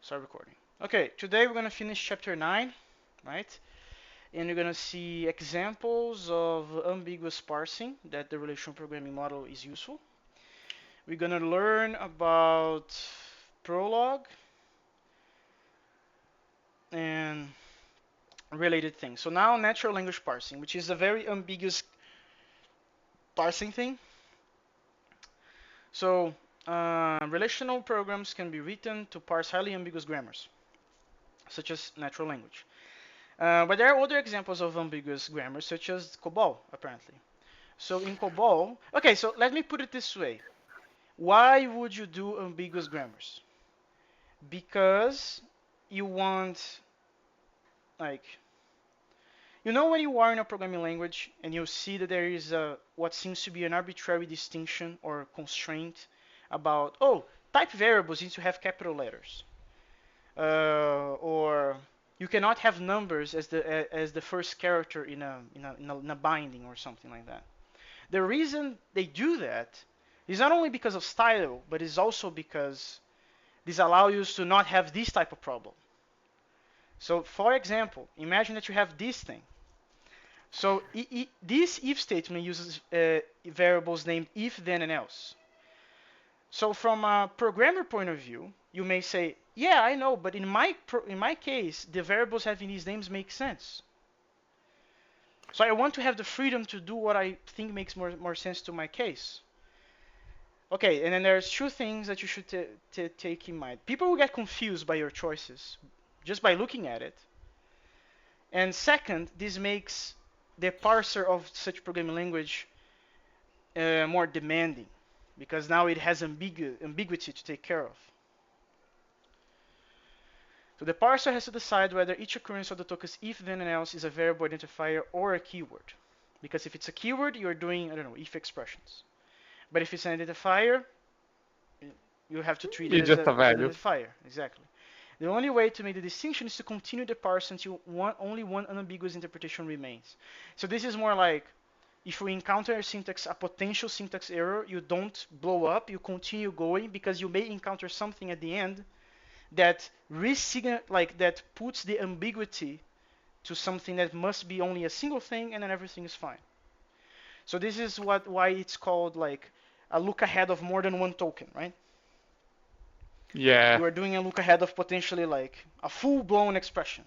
Start recording. Okay, today we're going to finish chapter 9, right? And you're going to see examples of ambiguous parsing that the relational programming model is useful. We're going to learn about Prolog and related things. So now natural language parsing, which is a very ambiguous parsing thing. So relational programs can be written to parse highly ambiguous grammars, such as natural language. But there are other examples of ambiguous grammar, such as COBOL, apparently. So in COBOL, okay, so let me put it this way. Why would you do ambiguous grammars? Because you want, like, you know when you are in a programming language and you see that there is what seems to be an arbitrary distinction or constraint about, oh, type variables need to have capital letters. Or you cannot have numbers as the first character in a binding or something like that. The reason they do that is not only because of style, but is also because this allows you to not have this type of problem. So, for example, imagine that you have this thing. So this if statement uses variables named if, then, and else. So from a programmer point of view, you may say, yeah, I know, but in my case, the variables having these names make sense. So I want to have the freedom to do what I think makes more sense to my case. Okay, and then there's two things that you should take in mind. People will get confused by your choices just by looking at it. And second, this makes the parser of such programming language more demanding, because now it has ambiguity to take care of. So the parser has to decide whether each occurrence of the tokens if, then, and else is a variable identifier or a keyword. Because if it's a keyword, you're doing, I don't know, if expressions. But if it's an identifier, you have to treat it It's just a as an value. identifier. Exactly. The only way to make the distinction is to continue the parse until only one unambiguous interpretation remains. So this is more like, if you encounter a potential syntax error, you don't blow up, you continue going, because you may encounter something at the end that that puts the ambiguity to something that must be only a single thing, and then everything is fine. So this is why it's called like a look ahead of more than one token, right? Yeah. You are doing a look ahead of potentially like a full-blown expression.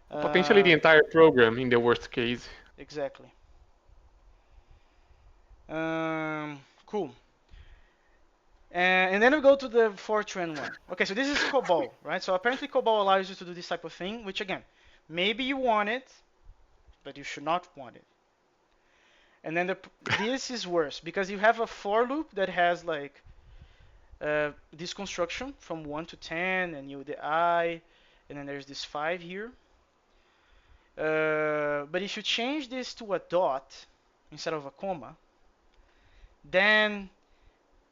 Potentially the Uh, entire program in the worst case. exactly. Cool. And then we go to the Fortran one. Okay, so this is COBOL, right? So apparently COBOL allows you to do this type of thing, which again, maybe you want it, but you should not want it. And then this is worse because you have a for loop that has like this construction from 1 to 10, and you the I, and then there's this 5 here. But if you change this to a dot instead of a comma, then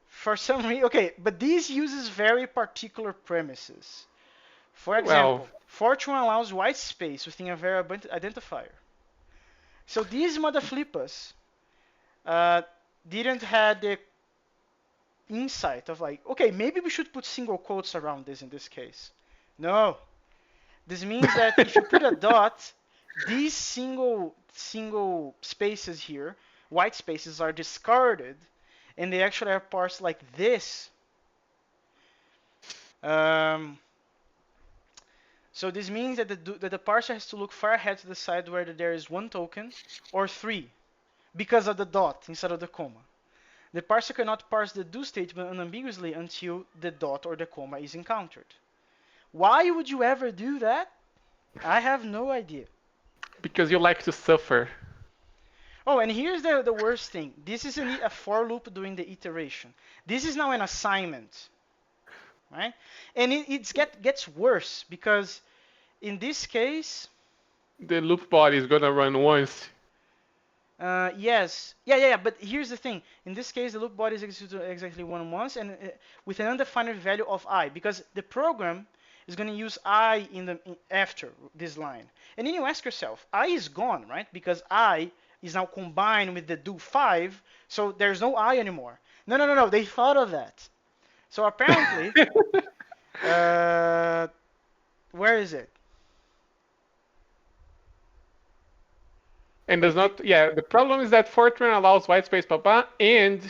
for some reason, okay, but this uses very particular premises. For Well, example, Fortran allows white space within a variable identifier. So these motherflippers uh, didn't have the insight of like, okay, maybe we should put single quotes around this in this case. No, this means that if you put a dot, these single spaces here, white spaces, are discarded, and they actually are parsed like this. Um, so this means that the parser has to look far ahead to decide whether there is one token or three, because of the dot instead of the comma. The parser cannot parse the do statement unambiguously until the dot or the comma is encountered. Why would you ever do that? I have no idea. because you like to suffer. Oh, and here's the worst thing. This is a for loop doing the iteration. This is now an assignment, right? And gets worse because in this case, The loop body is gonna run once. yes, yeah. But here's the thing. In this case, the loop body is executed exactly once, and with an undefined value of I, because the program is going to use I after this line. And then you ask yourself, I is gone, right? Because I is now combined with the do 5, so there's no I anymore. No. They thought of that. So apparently, Uh, where is it? And does Wait, not, yeah, the problem is that Fortran allows white space papa and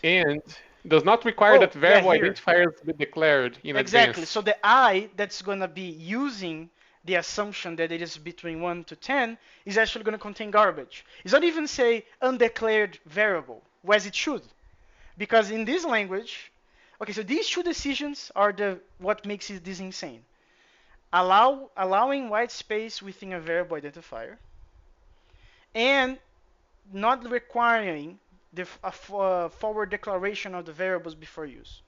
and does not require oh that yeah, variable here. identifiers be declared in Exactly. advance. So the I that's going to be using the assumption that it is between 1 to 10 is actually going to contain garbage. It's not even say undeclared variable, as it should. Because in this language, okay, so these two decisions are the what makes this insane. Allowing white space within a variable identifier and not requiring the forward declaration of the variables before use.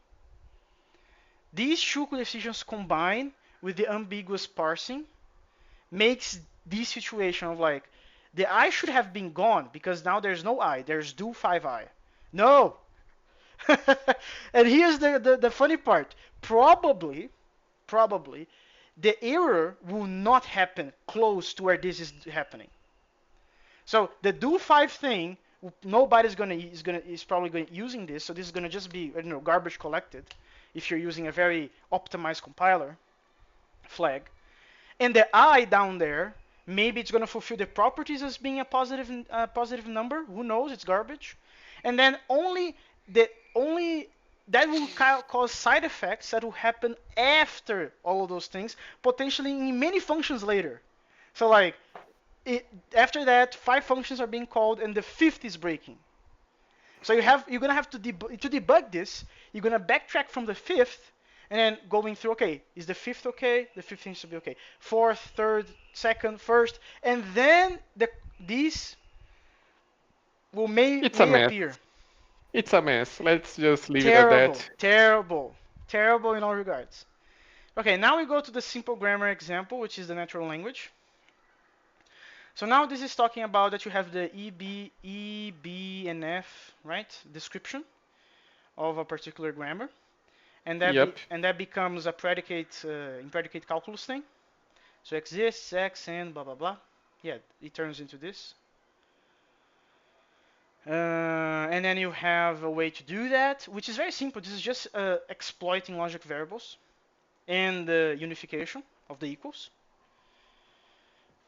These two decisions combined with the ambiguous parsing makes this situation of like the I should have been gone because now there's no I, there's do 5I. No. And here's the funny part. Probably the error will not happen close to where this is happening. So the do 5 thing, nobody's gonna is probably going using this. So this is gonna just be garbage collected if you're using a very optimized compiler flag. And the I down there, maybe it's gonna fulfill the properties as being a positive number. Who knows? It's garbage. And then only that will cause side effects that will happen after all of those things, potentially in many functions later. So like it, after that, 5 functions are being called, and the fifth is breaking. So you're gonna have to debug this. You're gonna backtrack from the fifth, and then going through. Okay, is the fifth okay? The fifth needs to be okay. Fourth, third, second, first, and then these will It's a may mess. appear. It's a mess. Let's just leave it at Terrible, that. terrible, terrible in all regards. Okay, now we go to the simple grammar example, which is the natural language. So now this is talking about that you have the E, B, and F, right? Description of a particular grammar, and Yep. that becomes a predicate in predicate calculus thing. So exists X and blah blah blah. Yeah, it turns into this. And then you have a way to do that, which is very simple. This is just exploiting logic variables and the unification of the equals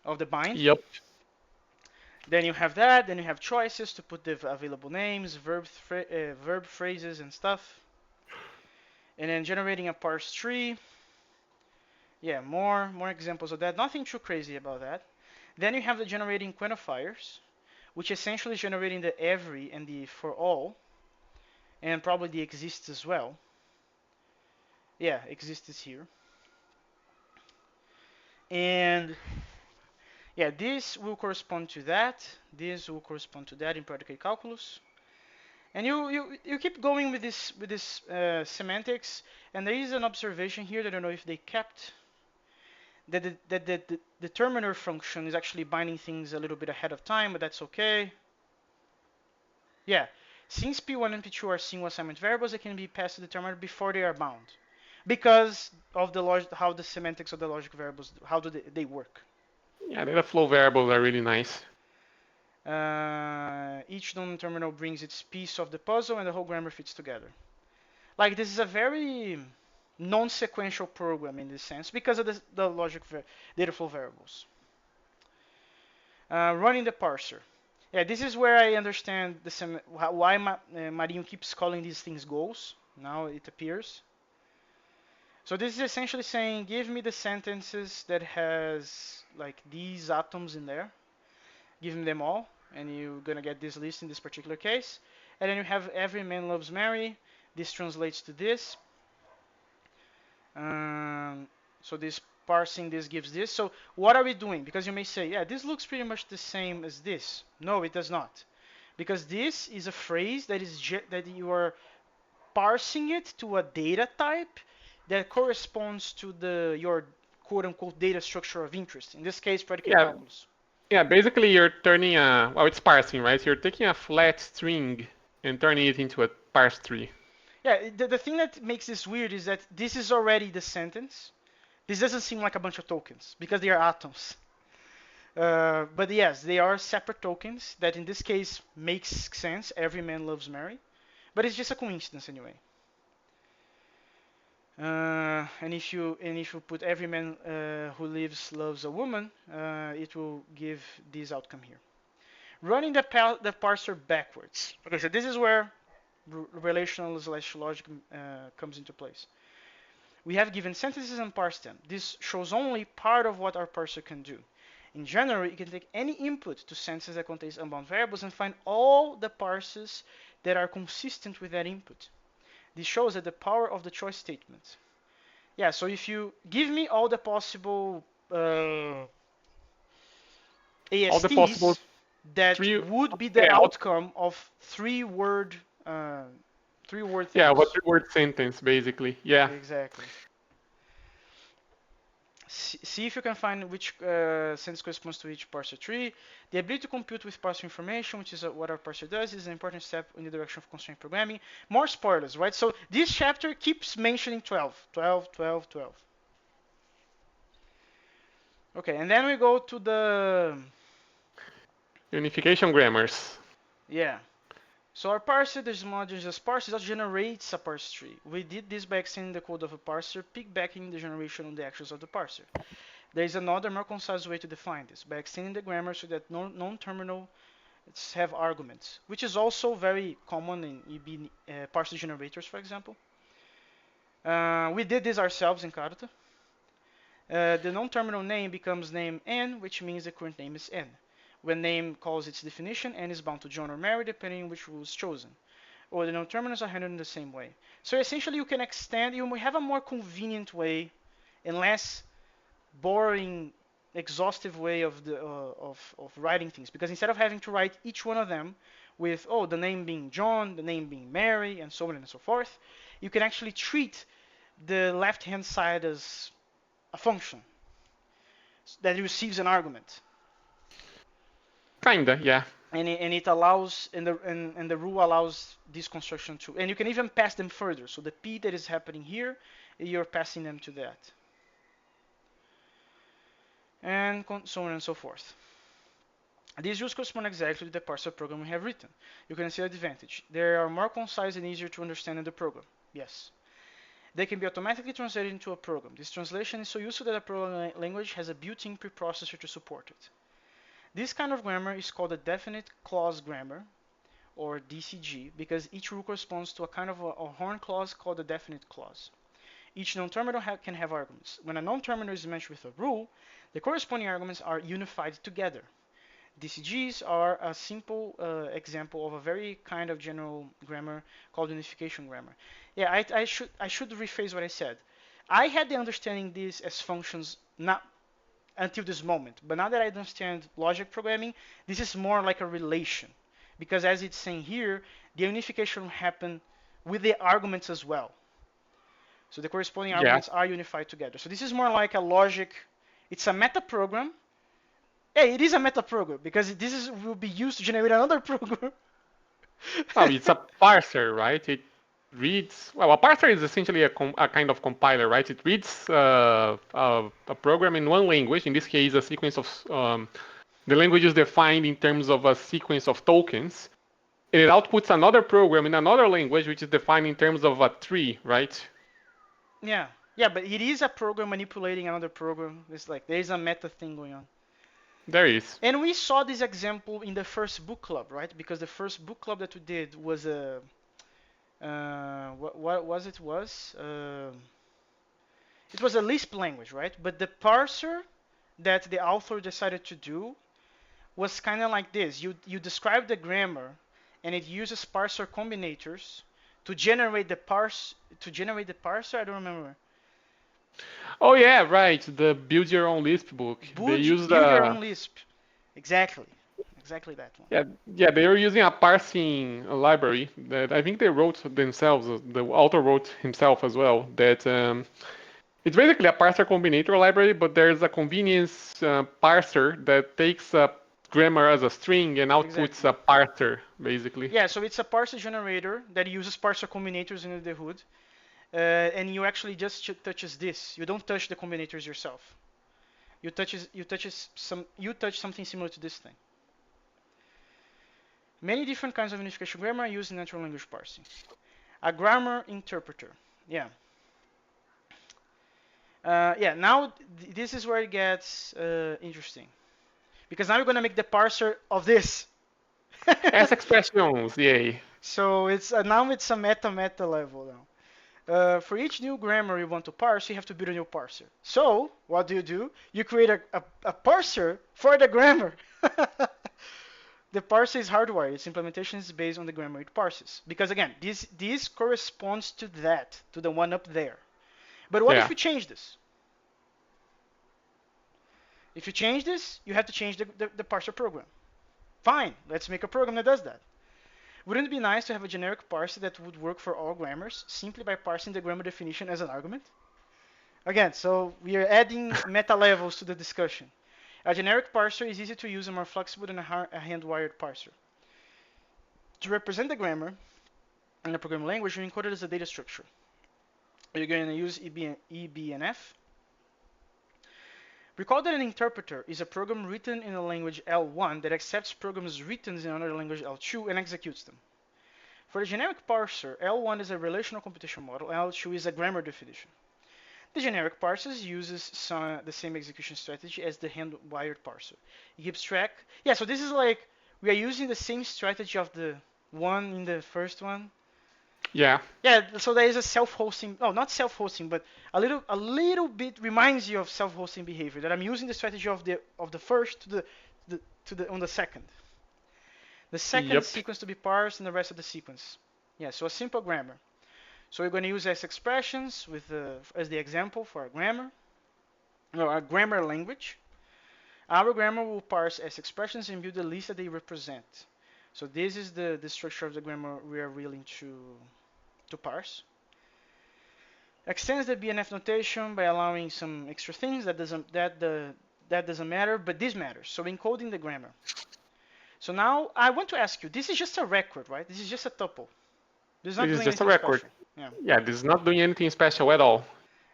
of the bind. Yep. Then you have that. Then you have choices to put the available names, verb phrases, and stuff. And then generating a parse tree. Yeah, more examples of that. Nothing too crazy about that. Then you have the generating quantifiers, which essentially is generating the every and the for all, and probably the exists as well. Yeah, exists is here. And yeah, this will correspond to that. This will correspond to that in predicate calculus. And you keep going with this semantics. And there is an observation here that I don't know if they kept that the determiner function is actually binding things a little bit ahead of time, but that's okay. Yeah, since P1 and P2 are single assignment variables, they can be passed to the determiner before they are bound, because of the how the semantics of the logic variables, how do they work. Yeah, data flow variables are really nice. Each non-terminal brings its piece of the puzzle, and the whole grammar fits together. Like this is a very non-sequential program in this sense because of the logic data flow variables. Running the parser. Yeah, this is where I understand why Marinho keeps calling these things goals. Now it appears. So this is essentially saying, give me the sentences that has like these atoms in there. Give me them all, and you're gonna get this list in this particular case. And then you have every man loves Mary. This translates to this. Um, so this parsing this gives this. So what are we doing? Because you may say, yeah, this looks pretty much the same as this. No, it does not, because this is a phrase that you are parsing it to a data type that corresponds to your quote unquote data structure of interest. In this case, predicate Yeah, calculus. yeah. Basically, you're turning a well, it's parsing, right? You're taking a flat string and turning it into a parse tree. Yeah, the thing that makes this weird is that this is already the sentence. This doesn't seem like a bunch of tokens because they are atoms. But yes, they are separate tokens that in this case makes sense. Every man loves Mary. But it's just a coincidence anyway. And if you put every man who lives loves a woman, it will give this outcome here. Running the parser backwards. Okay, so this is where relational slash logic comes into place. We have given sentences and parsed them. This shows only part of what our parser can do. In general, it can take any input to sentences that contains unbound variables and find all the parsers that are consistent with that input. This shows that the power of the choice statement. Yeah, so if you give me all the possible All the possible ASTs that three, would be the yeah, outcome of uh, three word yeah, what things. three-word sentence basically. Yeah, Exactly. See if you can find which sentence corresponds to each parser tree. The ability to compute with parser information, which is what our parser does, is an important step in the direction of constraint programming. More spoilers, right? So this chapter keeps mentioning 12, 12, 12, 12. Okay, and then we go to the, unification grammars. yeah. So our parser, this module just parses, also generates a parse tree. We did this by extending the code of a parser, piggybacking the generation on the actions of the parser. There is another more concise way to define this, by extending the grammar so that non-terminal have arguments, which is also very common in EB parser generators, for example. We did this ourselves in Carta. The non-terminal name becomes name n, which means the current name is n. When name calls its definition, n is bound to John or Mary, depending on which rule is chosen. Or the non-terminals are handled in the same way. So essentially, you can extend. You have a more convenient way, and less boring, exhaustive way of writing things. Because instead of having to write each one of them with the name being John, the name being Mary, and so on and so forth, you can actually treat the left-hand side as a function that receives an argument. Kinda, yeah. And it allows and the rule allows this construction too. And you can even pass them further. So the P that is happening here, you're passing them to that. And so on and so forth. These rules correspond exactly to the parser program we have written. You can see the advantage. They are more concise and easier to understand in the program. Yes. They can be automatically translated into a program. This translation is so useful that a program language has a built-in preprocessor to support it. This kind of grammar is called a definite clause grammar, or DCG, because each rule corresponds to a kind of a horn clause called a definite clause. Each non-terminal can have arguments. When a non-terminal is matched with a rule, the corresponding arguments are unified together. DCGs are a simple example of a very kind of general grammar called unification grammar. Yeah, I should rephrase what I said. I had the understanding these as functions not until this moment, but now that I understand logic programming, this is more like a relation, because as it's saying here, the unification will happen with the arguments as well. So the corresponding Yeah. arguments are unified together. So this is more like a logic. It's a meta program. Yeah, it is a meta program because will be used to generate another program. Well, it's a parser, right? It reads. Well, a parser is essentially a kind of compiler, right? It reads a program in one language. In this case, a sequence of the language is defined in terms of a sequence of tokens, and it outputs another program in another language, which is defined in terms of a tree, right? Yeah, yeah, but it is a program manipulating another program. It's like there is a meta thing going on. There is. And we saw this example in the first book club, right? Because the first book club that we did was a what was it was it was a Lisp language, right? But the parser that the author decided to do was kind of like this. You describe the grammar, and it uses parser combinators to generate the parser. I don't remember. Oh yeah, right. The build your own Lisp book. They used Build your own Lisp. Exactly. Exactly that one. yeah, yeah, they were using a parsing library that I think they wrote themselves. The author wrote himself as well. That it's basically a parser combinator library, but there's a convenience parser that takes a grammar as a string and outputs Exactly. a parser, basically. Yeah, so it's a parser generator that uses parser combinators under the hood, and you actually just touches this. You don't touch the combinators yourself. You touch something similar to this thing. Many different kinds of unification grammar are used in natural language parsing. A grammar interpreter. Yeah. Yeah, now this is where it gets interesting. Because now you're going to make the parser of this. As expressions, yay. So it's now it's a meta level now. For each new grammar you want to parse, you have to build a new parser. So what do? You create a parser for the grammar. The parser is hardwired. Its implementation is based on the grammar it parses. Because again, this corresponds to that, to the one up there. But what if Yeah. we change this? If you change this, you have to change the parser program. Fine, let's make a program that does that. Wouldn't it be nice to have a generic parser that would work for all grammars simply by parsing the grammar definition as an argument? Again, so we are adding meta levels to the discussion. A generic parser is easy to use and more flexible than a hand-wired parser. To represent the grammar in a programming language, you encode it as a data structure. You're going to use EBNF. Recall that an interpreter is a program written in a language L1 that accepts programs written in another language L2 and executes them. For the generic parser, L1 is a relational computation model, L2 is a grammar definition. The generic parser uses the same execution strategy as the hand-wired parser. It keeps track. Yeah, so this is like we are using the same strategy of the one in the first one. Yeah. Yeah, so there is a self-hosting. Oh, not self-hosting, but a little bit reminds you of self-hosting behavior. That I'm using the strategy of the first to the on the second. The second Yep. sequence to be parsed and the rest of the sequence. Yeah, so a simple grammar. So we're going to use S expressions with as the example for our grammar, or our grammar language. Our grammar will parse S expressions and build the list that they represent. So this is the structure of the grammar we are willing to parse. Extends the BNF notation by allowing some extra things that doesn't matter, but this matters. So encoding the grammar. So now I want to ask you, this is just a record, right? This is just a tuple. This is This not is doing just a anything record. special. Yeah. Yeah, this is not doing anything special at all.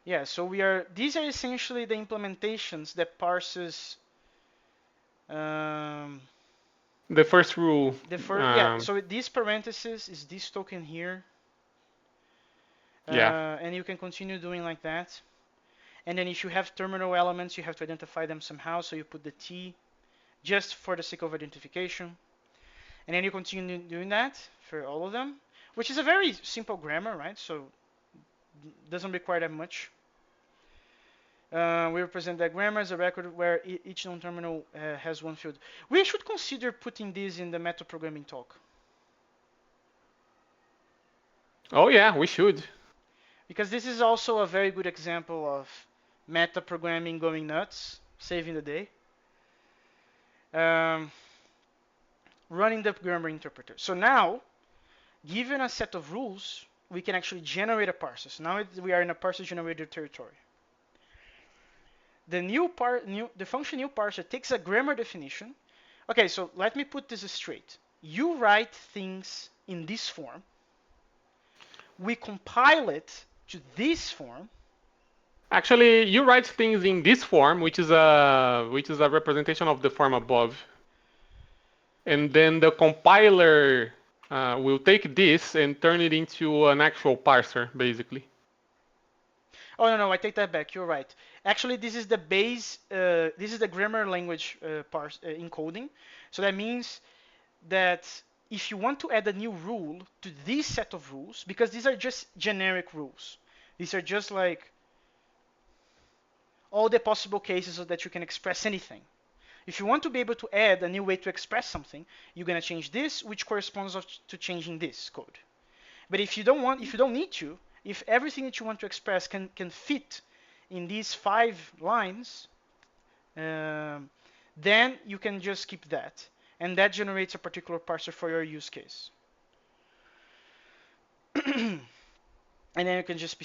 Yeah, so these are essentially the implementations that parses um, The first rule. yeah, Um, so these parentheses is this token here, yeah. and you can continue doing like that. And then if you have terminal elements, you have to identify them somehow, so you put the T just for the sake of identification. And then you continue doing that for all of them, which is a very simple grammar, right? So doesn't require that much. We represent that grammar as a record where each non-terminal has one field. We should consider putting this in the meta programming talk. Oh yeah, we should. Because this is also a very good example of meta programming going nuts, saving the day. Um, running the grammar interpreter. So now, given a set of rules, we can actually generate a parser. So now we are in a parser generator territory. The function new parser takes a grammar definition. Okay, so let me put this straight. You write things in this form. We compile it to this form. Actually, you write things in this form, which is a representation of the form above, and then the compiler will take this and turn it into an actual parser, basically. Oh no, I take that back. You're right. Actually, this is the base. This is the grammar language encoding. So that means that if you want to add a new rule to this set of rules, because these are just generic rules, these are just like all the possible cases so that you can express anything. If you want to be able to add a new way to express something, you're gonna change this, which corresponds to changing this code. But if you don't need to, if everything that you want to express can fit in these 5 lines, then you can just keep that, and that generates a particular parser for your use case. And then you can just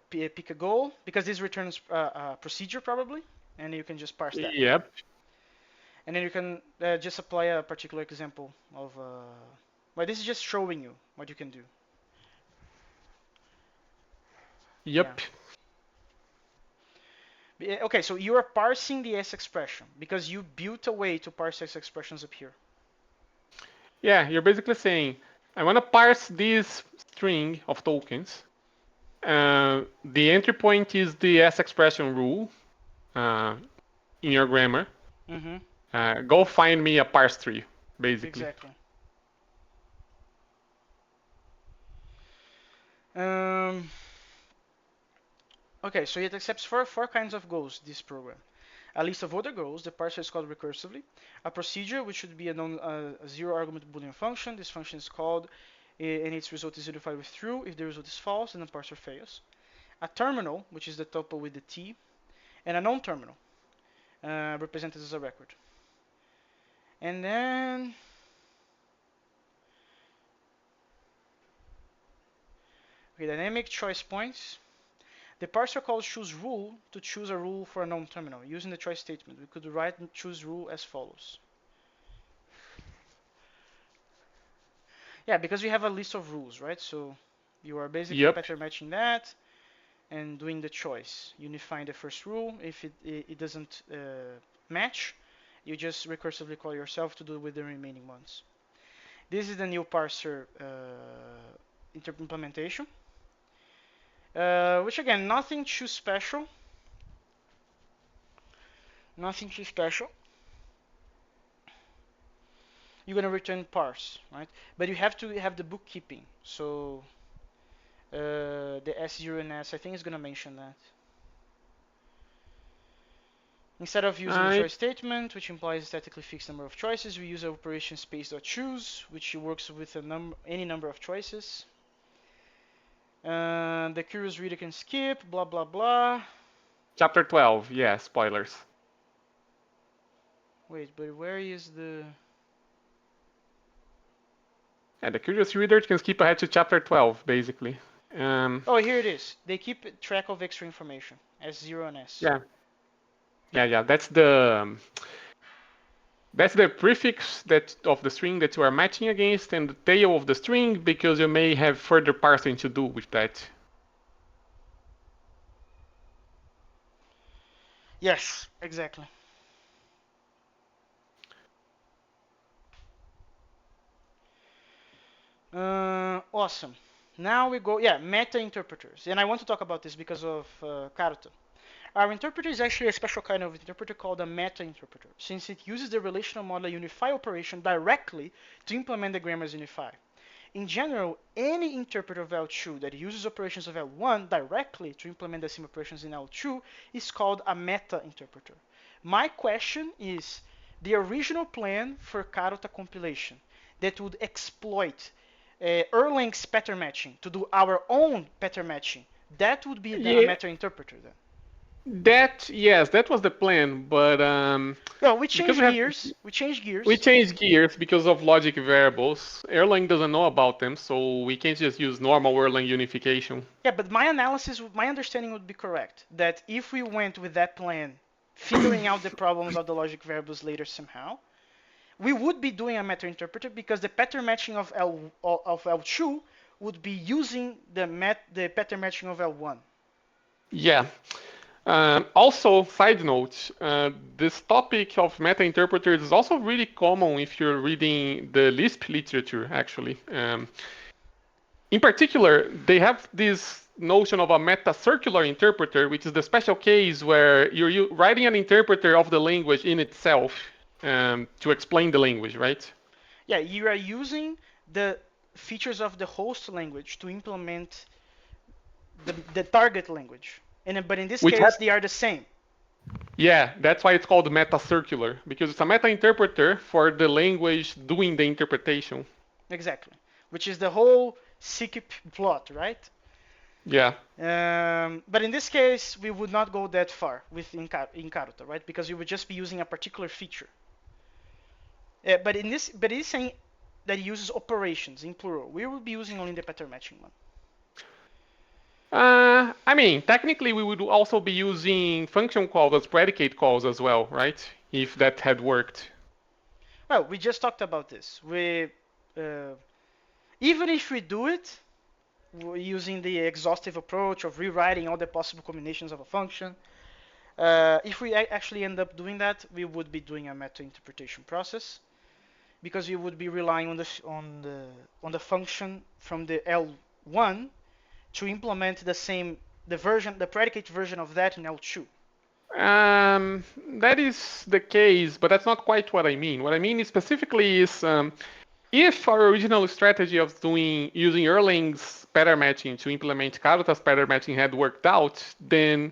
pick a goal, because this returns a procedure probably, and you can just parse that. Yep. And then you can just apply a particular example of. Well, this is just showing you what you can do. Yeah. Yep. Okay, so you are parsing the S expression because you built a way to parse S expressions up here. Yeah, you're basically saying, I want to parse this string of tokens, The entry point is the S expression rule uh, in your grammar. Mm-hmm. Go find me a parse tree, basically. Exactly. Um, okay, so it accepts four kinds of goals, this program. A list of other goals, the parser is called recursively. A procedure, which should be a zero argument Boolean function. This function is called, and its result is unified with true. If the result is false, then the parser fails. A terminal, which is the tuple with the t, and a non-terminal, represented as a record. And then, okay, dynamic choice points. The parser calls choose rule to choose a rule for a non-terminal. Using the choice statement, we could write choose rule as follows. Yeah, because we have a list of rules, right? So you are basically Yep. pattern matching that and doing the choice, unifying the first rule. If it doesn't match, you just recursively call yourself to do with the remaining ones. This is the new parser implementation, which again, nothing too special. Nothing too special. You're gonna return parse, right? But you have to have the bookkeeping. So the S0 and S, I think is gonna mention that. Instead of using the I choice statement, which implies a statically fixed number of choices, we use operation space.choose, which works with any number of choices. The curious reader can skip, blah blah blah. Chapter 12. Yeah, spoilers. Wait, but where is the... And the curious reader can skip ahead to chapter 12, basically. Um, Oh, here it is. They keep track of extra information, S0 and S. yeah, yeah. That's the prefix that of the string that you are matching against, and the tail of the string because you may have further parsing to do with that. Yes, exactly. Awesome. Now we go, yeah, meta interpreters. And I want to talk about this because of Karuta. Our interpreter is actually a special kind of interpreter called a meta interpreter, since it uses the relational model unify operation directly to implement the grammar's unify. In general, any interpreter of L2 that uses operations of L1 directly to implement the same operations in L2 is called a meta interpreter. My question is, the original plan for Karuta compilation that would exploit Erlang's pattern matching to do our own pattern matching, that would be a Yeah, meta interpreter then. yes, that was the plan, but Well, we because changed we have gears. We changed we gears. changed gears because of logic variables. Erlang doesn't know about them, so we can't just use normal Erlang unification. Yeah, but my analysis, my understanding would be correct that if we went with that plan, figuring out the problems of the logic variables later somehow, we would be doing a meta interpreter because the pattern matching of L2 would be using the pattern matching of L1. Yeah. Also, side note, this topic of meta interpreters is also really common if you're reading the Lisp literature, actually. In particular, they have this notion of a meta circular interpreter, which is the special case where you're writing an interpreter of the language in itself to explain the language, right? Yeah, you are using the features of the host language to implement the target language. But in this Which case, has, they are the same. yeah, that's why it's called meta circular, because it's a meta interpreter for the language doing the interpretation. Exactly. Which is the whole skip plot, right? Yeah. But in this case, we would not go that far with in Karuta, right? Because you would just be using a particular feature. But it is saying that it uses operations in plural. We will be using only the pattern matching one. I mean, technically, we would also be using function calls as predicate calls as well, right? If that had worked. Well, we just talked about this. Uh, Even if we do it using the exhaustive approach of rewriting all the possible combinations of a function, if we actually end up doing that, we would be doing a meta interpretation process because we would be relying on the function from the L1 to implement the predicate version of that in L2. That is the case, but that's not quite what I mean. What I mean is specifically is if our original strategy of using Erlang's pattern matching to implement Karuta's pattern matching had worked out, then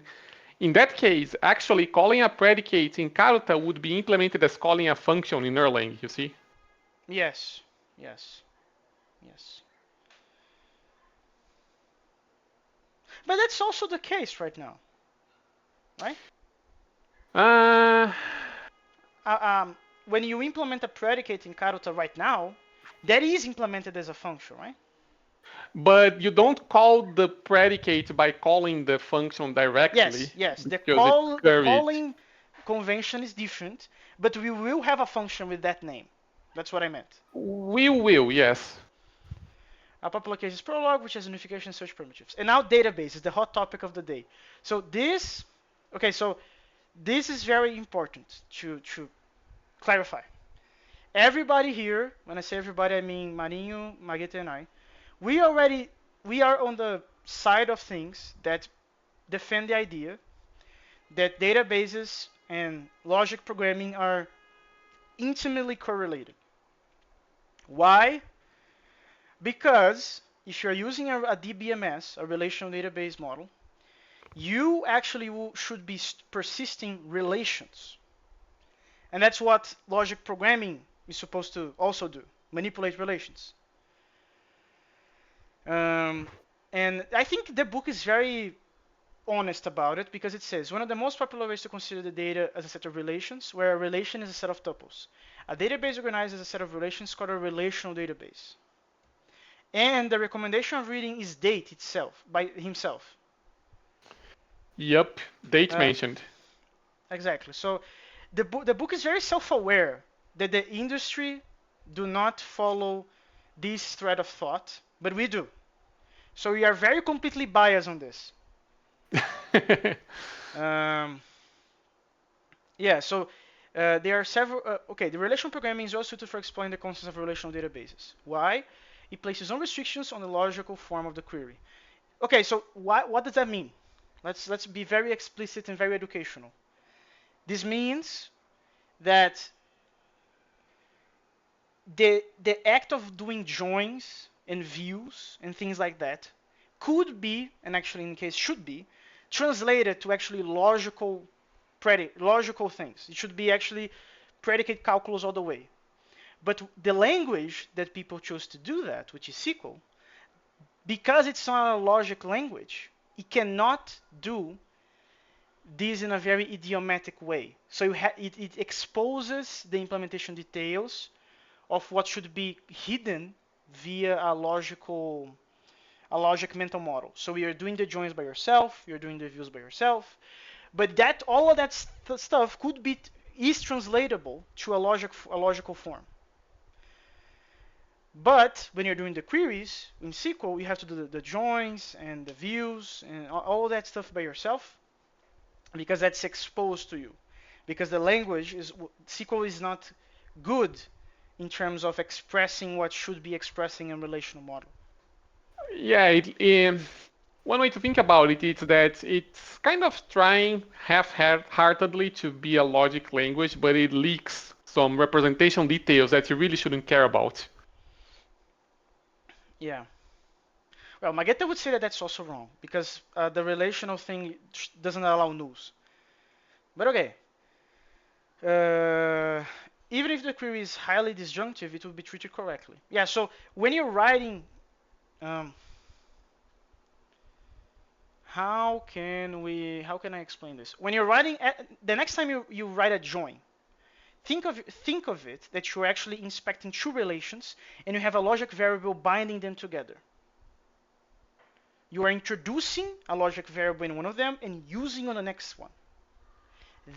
in that case, actually calling a predicate in Karuta would be implemented as calling a function in Erlang, you see? Yes, yes, yes. But that's also the case right now, right? Uh, Uh, um, when you implement a predicate in Karuta right now, that is implemented as a function, right? but you don't call the predicate by calling the function directly Yes, yes. because it's The carried. calling convention is different, but we will have a function with that name. That's what I meant. We will, yes. A popular case is Prolog, which has unification search primitives. And now database is the hot topic of the day. So this is very important to clarify. Everybody here, when I say everybody, I mean Marinho, Maguete, and I. We already we are on the side of things that defend the idea that databases and logic programming are intimately correlated. Why? Because if you're using a DBMS, a relational database model, you actually should be persisting relations. And that's what logic programming is supposed to also do, manipulate relations. Um, and I think the book is very honest about it because it says one of the most popular ways to consider the data as a set of relations, where a relation is a set of tuples. A database organized as a set of relations is called a relational database. And the recommendation of reading is Date itself, by himself. Yep, date Uh, mentioned. exactly. So the book is very self-aware that the industry do not follow this thread of thought, but we do. So we are very completely biased on this. Um, yeah, so there are several. Okay, the relational programming is well suited for exploring the concepts of relational databases. Why? It places no restrictions on the logical form of the query. Okay, so what does that mean? Let's be very explicit and very educational. This means that the act of doing joins and views and things like that could be, and actually in case should be, translated to actually logical things. It should be actually predicate calculus all the way. But the language that people chose to do that, which is SQL, because it's not a logic language, it cannot do this in a very idiomatic way. So it exposes the implementation details of what should be hidden via a logic mental model. So you're doing the joins by yourself, you're doing the views by yourself, but that all of that stuff is translatable to a logical form. But when you're doing the queries in SQL, you have to do the joins and the views and all that stuff by yourself because that's exposed to you. Because the language is SQL is not good in terms of expressing what should be expressing in relational model. Yeah, one way to think about it is that it's kind of trying half-heartedly to be a logic language, but it leaks some representation details that you really shouldn't care about. Yeah. Well, Magetta would say that that's also wrong because the relational thing doesn't allow nulls. But okay. Uh, even if the query is highly disjunctive, it will be treated correctly. Yeah. So when you're writing, um, how can I explain this? When you're writing, the next time you write a join, think of it that you're actually inspecting two relations and you have a logic variable binding them together. You are introducing a logic variable in one of them and using on the next one.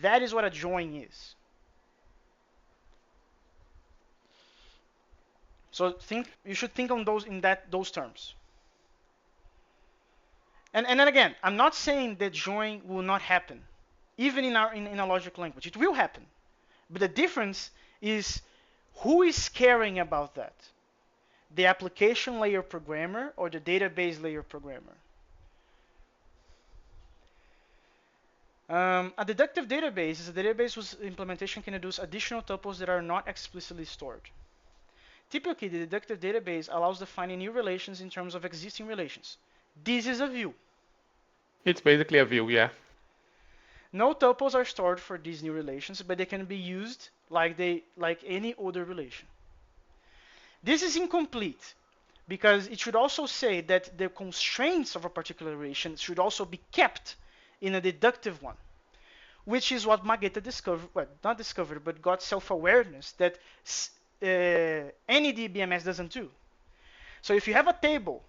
That is what a join is. So you should think on those terms. And then again, I'm not saying that join will not happen, even in a logic language. It will happen. But the difference is who is caring about that? The application layer programmer or the database layer programmer? A deductive database is a database whose implementation can introduce additional tuples that are not explicitly stored. Typically, the deductive database allows defining new relations in terms of existing relations. This is a view. It's basically a view, yeah. No tuples are stored for these new relations, but they can be used like any other relation. This is incomplete because it should also say that the constraints of a particular relation should also be kept in a deductive one, which is what Magetta discovered, well, not discovered, but got self-awareness that any DBMS doesn't do. So if you have a table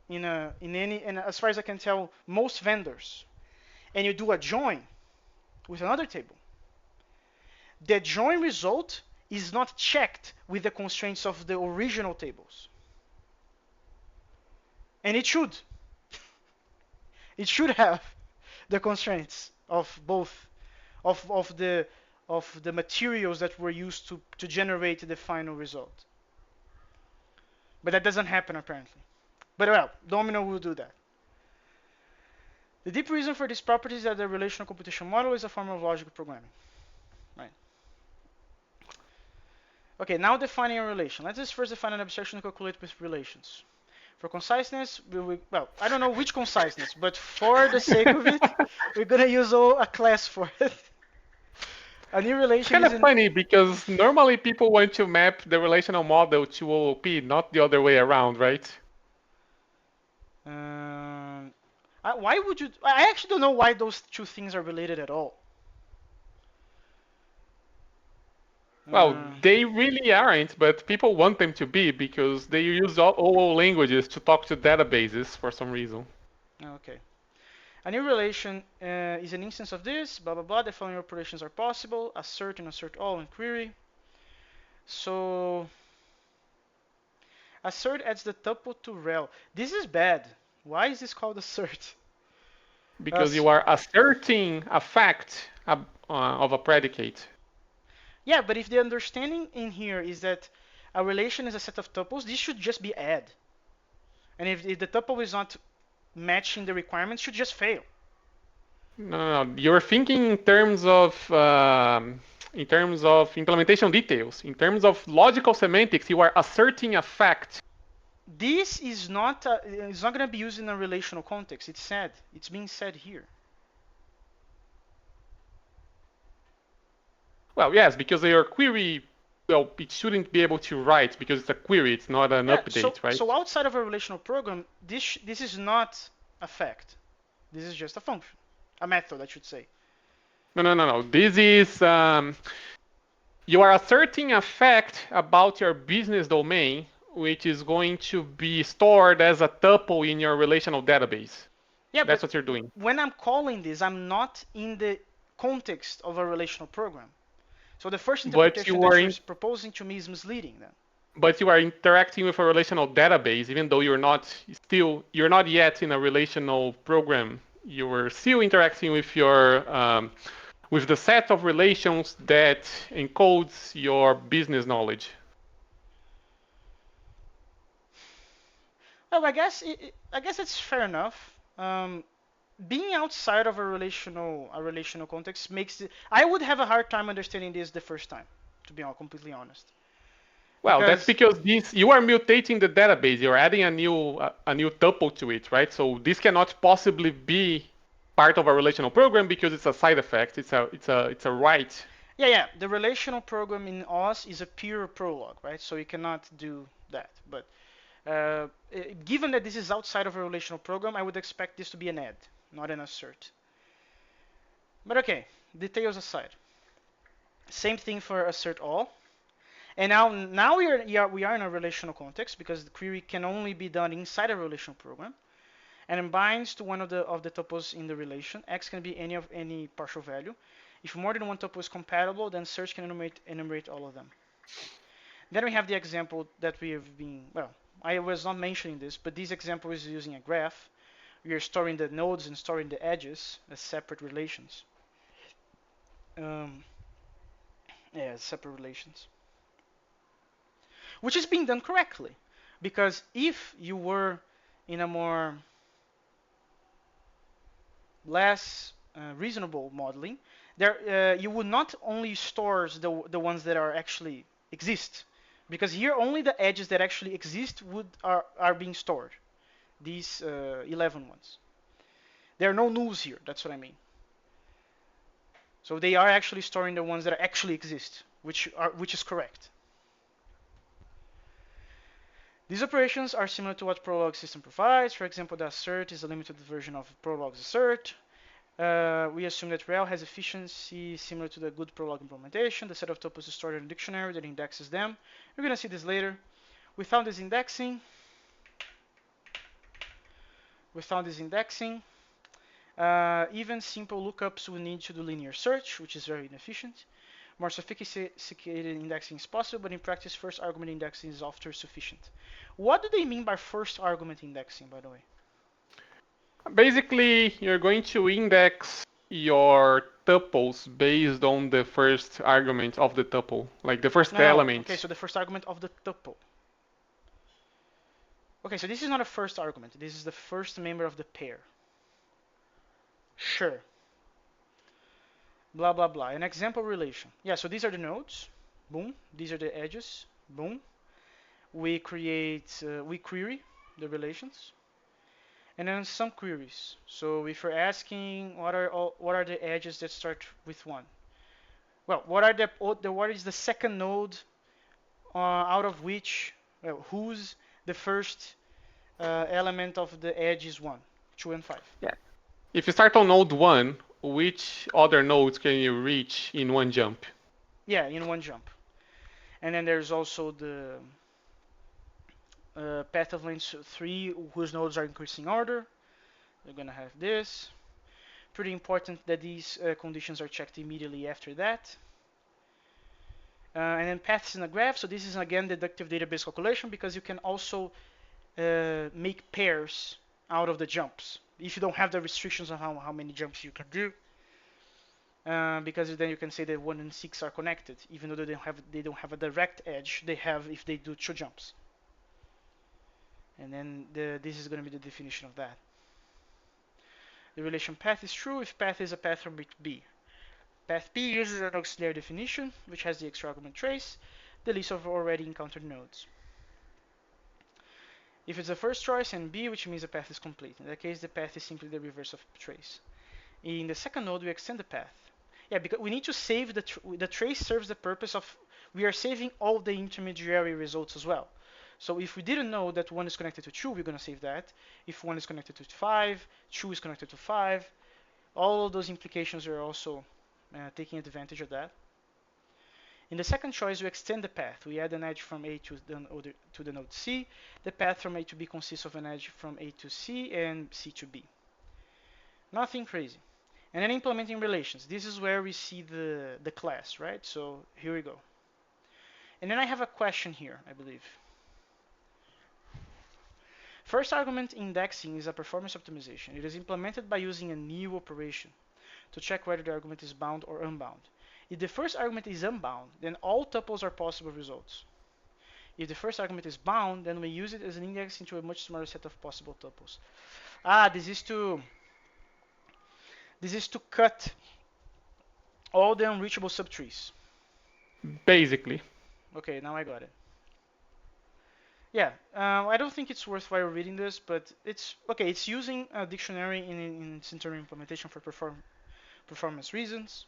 and as far as I can tell, most vendors, and you do a join with another table, the join result is not checked with the constraints of the original tables. And it should. It should have the constraints of both of the materials that were used to generate the final result. But that doesn't happen apparently. But well, Domino will do that. The deep reason for this property is that the relational computation model is a form of logical programming. Right. Okay, now defining a relation. Let's just first define an abstraction to calculate with relations. For conciseness, well, I don't know which conciseness, but for the sake of it, we're gonna use a class for it. A new It's relation kind is of an funny because normally people want to map the relational model to OOP, not the other way around, right? um, why would you? I actually don't know why those two things are related at all. Well, Uh, they really aren't, but people want them to be because they use all OO languages to talk to databases for some reason. okay. A new relation is an instance of this, blah blah blah. The following operations are possible: assert and assert all and query. So assert adds the tuple to rel. This is bad. Why is this called assert? Because you are asserting a fact of a predicate. Yeah, but if the understanding in here is that a relation is a set of tuples, this should just be add. And if the tuple is not matching the requirements, it should just fail. No, no, you're thinking in terms of implementation details. In terms of logical semantics, you are asserting a fact. This is not it's not going to be used in a relational context. It's said. It's being said here. Well, yes, because your query, well, it shouldn't be able to write because it's a query, it's not an Yeah. So update, right? so outside of a relational program, this is not a fact. This is just a function, a method, I should say. No, no, no, no. This is you are asserting a fact about your business domain, which is going to be stored as a tuple in your relational database. Yeah, That's but what you're doing. when I'm calling this, I'm not in the context of a relational program. So the first But interpretation you that are you're in, proposing to me is misleading then. but you are interacting with a relational database, even though you're not yet in a relational program. You are still interacting with your with the set of relations that encodes your business knowledge. Well, I guess it's fair enough. Being outside of a relational context makes it. I would have a hard time understanding this the first time, to be completely honest, Well, that's because because this you are mutating the database. You're adding a new tuple to it, right? So this cannot possibly be part of a relational program because it's a side effect. It's a write. yeah, the relational program in OS is a pure prologue, right? So you cannot do that. But given that this is outside of a relational program, I would expect this to be an add, not an assert. But okay, details aside. Same thing for assert all. And now we are in a relational context because the query can only be done inside a relational program, and it binds to one of the tuples in the relation. X can be any partial value. If more than one tuple is compatible, then search can enumerate all of them. Then we have the example that we have been, well, I was not mentioning this, but this example is using a graph. We are storing the nodes and storing the edges as separate relations. Um, yeah, separate relations. Which is being done correctly. Because if you were in a more less reasonable modeling, there you would not only store the ones that are actually exist, because here only the edges that actually exist are being stored. These 11 ones. There are no nulls here. That's what I mean. So they are actually storing the ones that actually exist, which is correct. These operations are similar to what Prolog system provides. For example, the assert is a limited version of Prolog's assert. We assume that rel has efficiency similar to the good Prolog implementation. The set of tuples is stored in a dictionary that indexes them. We're going to see this later. Without this indexing, even simple lookups will need to do linear search, which is very inefficient. More sophisticated indexing is possible, but in practice, first argument indexing is often sufficient. What do they mean by first argument indexing, by the way? Basically, you're going to index your tuples based on the first argument of the tuple, like the first No. Okay, element. so the first argument of the tuple. Okay, so this is not a first argument. This is the first member of the pair. Sure. Blah, blah, blah. An example relation. Yeah, so these are the nodes. Boom. These are the edges. Boom. We query the relations. And then some queries. So if we're asking what are the edges that start with 1? Well, what is the second node out of which, well, whose the first element of the edge is 1, 2, and 5? Yeah. If you start on node 1, which other nodes can you reach in one jump? Yeah, in one jump. And then there's also the path of length 3, whose nodes are increasing order. We're gonna have this. Pretty important that these conditions are checked immediately after that. And then paths in a graph. So this is again deductive database calculation, because you can also make pairs out of the jumps if you don't have the restrictions on how many jumps you can do. Because then you can say that 1 and 6 are connected, even though they don't have a direct edge. They have if they do 2 jumps. And then this is going to be the definition of that. The relation path is true if path is a path from B to B. Path P uses an auxiliary definition, which has the extra argument trace, the list of already encountered nodes. If it's the first choice and B, which means the path is complete. In that case, the path is simply the reverse of trace. In the second node, we extend the path. Yeah, because we need to save the trace serves the purpose of we are saving all the intermediary results as well. So if we didn't know that 1 is connected to 2, we're going to save that. If 1 is connected to 5, 2 is connected to 5, all of those implications are also taking advantage of that. In the second choice, we extend the path. We add an edge from A to the node C. The path from A to B consists of an edge from A to C and C to B. Nothing crazy. And then implementing relations. This is where we see the class, right? So here we go. And then I have a question here, I believe. First argument indexing is a performance optimization. It is implemented by using a new operation to check whether the argument is bound or unbound. If the first argument is unbound, then all tuples are possible results. If the first argument is bound, then we use it as an index into a much smaller set of possible tuples. This is to cut all the unreachable subtrees. Basically. Okay, now I got it. Yeah, I don't think it's worthwhile reading this, but it's okay. It's using a dictionary in its internal implementation for performance reasons.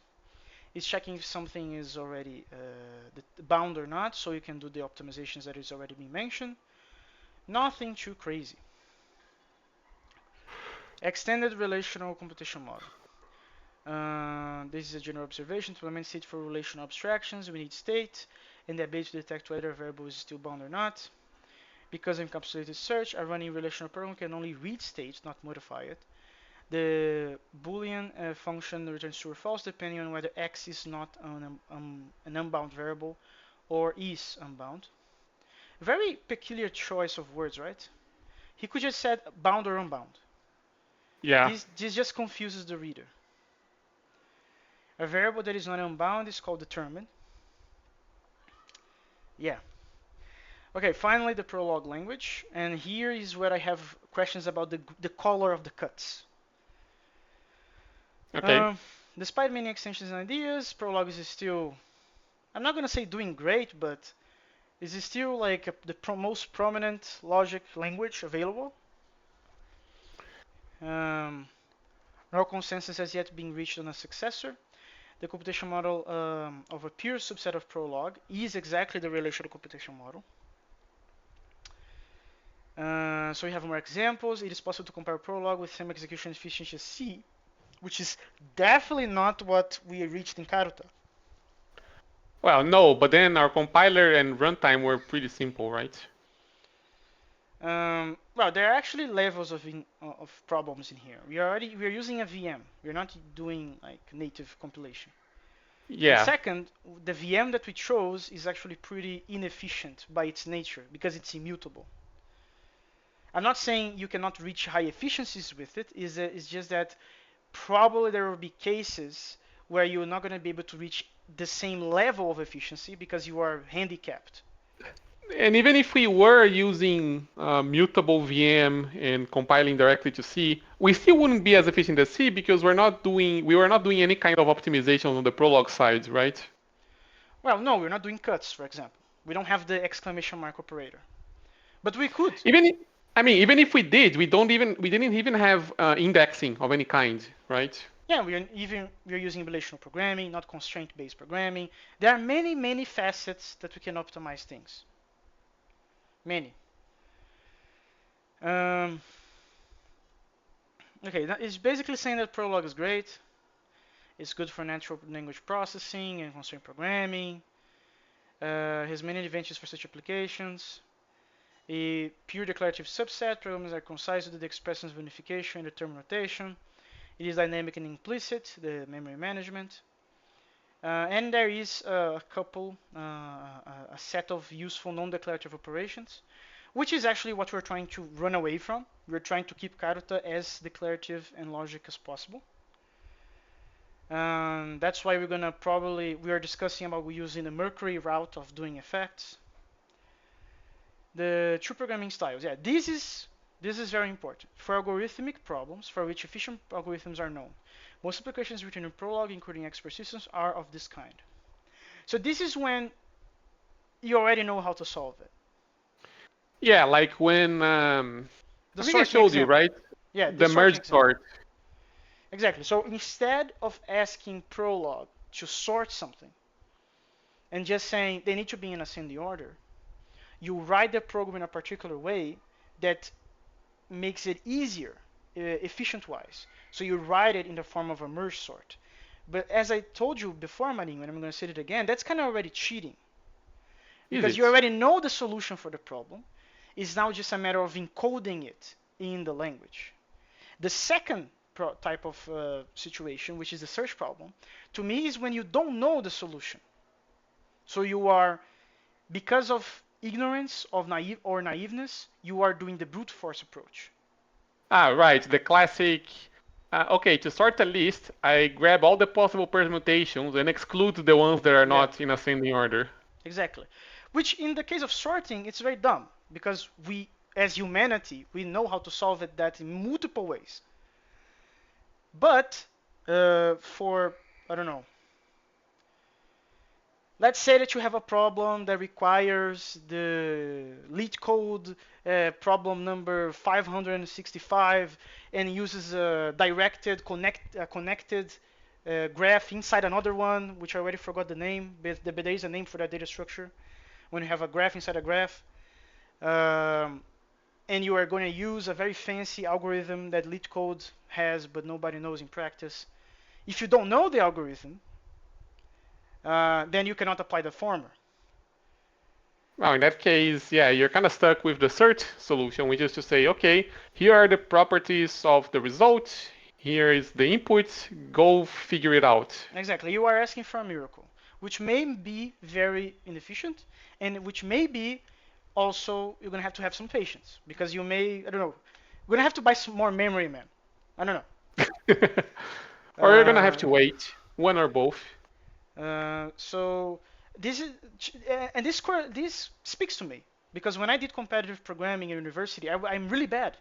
It's checking if something is already bound or not, so you can do the optimizations that is already been mentioned. Nothing too crazy. Extended relational computation model. This is a general observation. To implement state for relational abstractions, we need state and the ability to detect whether a variable is still bound or not. Because of encapsulated search, a running relational program can only read state, not modify it. The Boolean function returns true or false depending on whether x is not an unbound variable or is unbound. Very peculiar choice of words, right? He could just said bound or unbound. Yeah. This just confuses the reader. A variable that is not unbound is called determined. Yeah. Okay, finally the Prolog language, and here is where I have questions about the color of the cuts. Okay. Um, Despite many extensions and ideas, Prolog is still, I'm not gonna say doing great, but is still like the most prominent logic language available. Um, no consensus has yet been reached on a successor. The computation model of a pure subset of Prolog is exactly the relational computation model. So we have more examples. It is possible to compare Prolog with same execution efficiency as C, which is definitely not what we reached in Karuta. Well, no, but then our compiler and runtime were pretty simple, right? Well, there are actually levels of problems in here. We are using a VM. We're not doing like native compilation. And Yeah. second, the VM that we chose is actually pretty inefficient by its nature because it's immutable. I'm not saying you cannot reach high efficiencies with it. It's just that probably there will be cases where you're not going to be able to reach the same level of efficiency because you are handicapped. And even if we were using mutable VM and compiling directly to C, we still wouldn't be as efficient as C because we were not doing any kind of optimization on the Prolog side, right? Well, no, we're not doing cuts, for example. We don't have the exclamation mark operator, but we could. Even even if we did, we didn't even have indexing of any kind, right? Yeah, we're using relational programming, not constraint-based programming. There are many facets that we can optimize things. Many. Um, okay, it's basically saying that Prolog is great. It's good for natural language processing and constraint programming. Has many advantages for such applications. A pure declarative subset programs are concise with the expressions of unification and the term notation. It is dynamic and implicit, the memory management. And there is a set of useful non-declarative operations, which is actually what we're trying to run away from. We're trying to keep Karuta as declarative and logic as possible. That's why we are discussing about using the Mercury route of doing effects. The true programming styles, yeah, this is very important. For algorithmic problems for which efficient algorithms are known, most applications written in Prolog, including expert systems, are of this kind. So this is when you already know how to solve it. Yeah, like when The I think I sorting showed you, example. right? Yeah, the The sorting merge example. sort. Exactly. So instead of asking Prolog to sort something and just saying they need to be in ascending order, you write the program in a particular way that makes it easier, efficient wise. So you write it in the form of a merge sort. But as I told you before, Marinho, and I'm going to say it again, that's kind of already cheating Is because you it? already know the solution for the problem. It's now just a matter of encoding it in the language. The second type of situation, which is the search problem, to me is when you don't know the solution. So you are, because of ignorance of naiveness, you are doing the brute force approach. Ah, right. The classic. Okay, to sort a list, I grab all the possible permutations and exclude the ones that are Yeah, not in ascending order. exactly. Which in the case of sorting, it's very dumb because we, as humanity, we know how to solve that in multiple ways. But for, I don't know, let's say that you have a problem that requires the lead code problem number 565 and uses a connected graph inside another one, which I already forgot the name, but there is a name for that data structure. When you have a graph inside a graph, um, and you are going to use a very fancy algorithm that lead code has, but nobody knows in practice. If you don't know the algorithm, then you cannot apply the former. Well, in that case, yeah, you're kind of stuck with the search solution, which is to say, okay, here are the properties of the result, here is the input, go figure it out. Exactly. You are asking for a miracle, which may be very inefficient, and which may be also you're gonna have to have some patience because you may, I don't know, you're gonna have to buy some more memory, man. I don't know. Or you're gonna have to wait, one or both. So this is and this speaks to me because when I did competitive programming in university, I'm really bad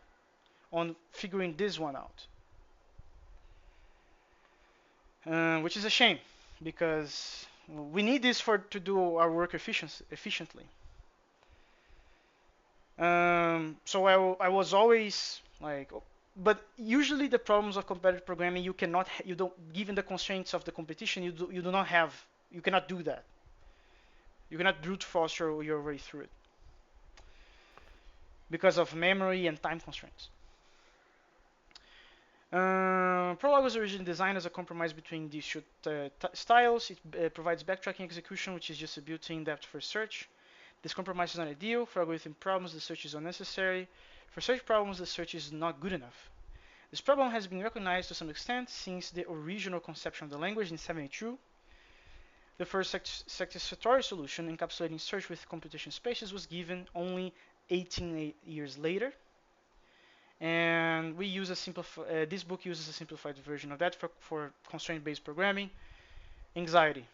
on figuring this one out. which is a shame because we need this for to do our work efficiently. So I was always like, but usually the problems of competitive programming you cannot you don't given the constraints of the competition you do not have you cannot do that. You cannot brute force your way through it because of memory and time constraints. Prolog was originally designed as a compromise between these two styles. It provides backtracking execution, which is just a built-in depth first search. This compromise is not ideal. For algorithm problems, the search is unnecessary. For search problems, the search is not good enough. This problem has been recognized to some extent since the original conception of the language in 72. The first satisfactory solution encapsulating search with computation spaces was given only 18 years later. And we use a this book uses a simplified version of that for constraint-based programming, anxiety.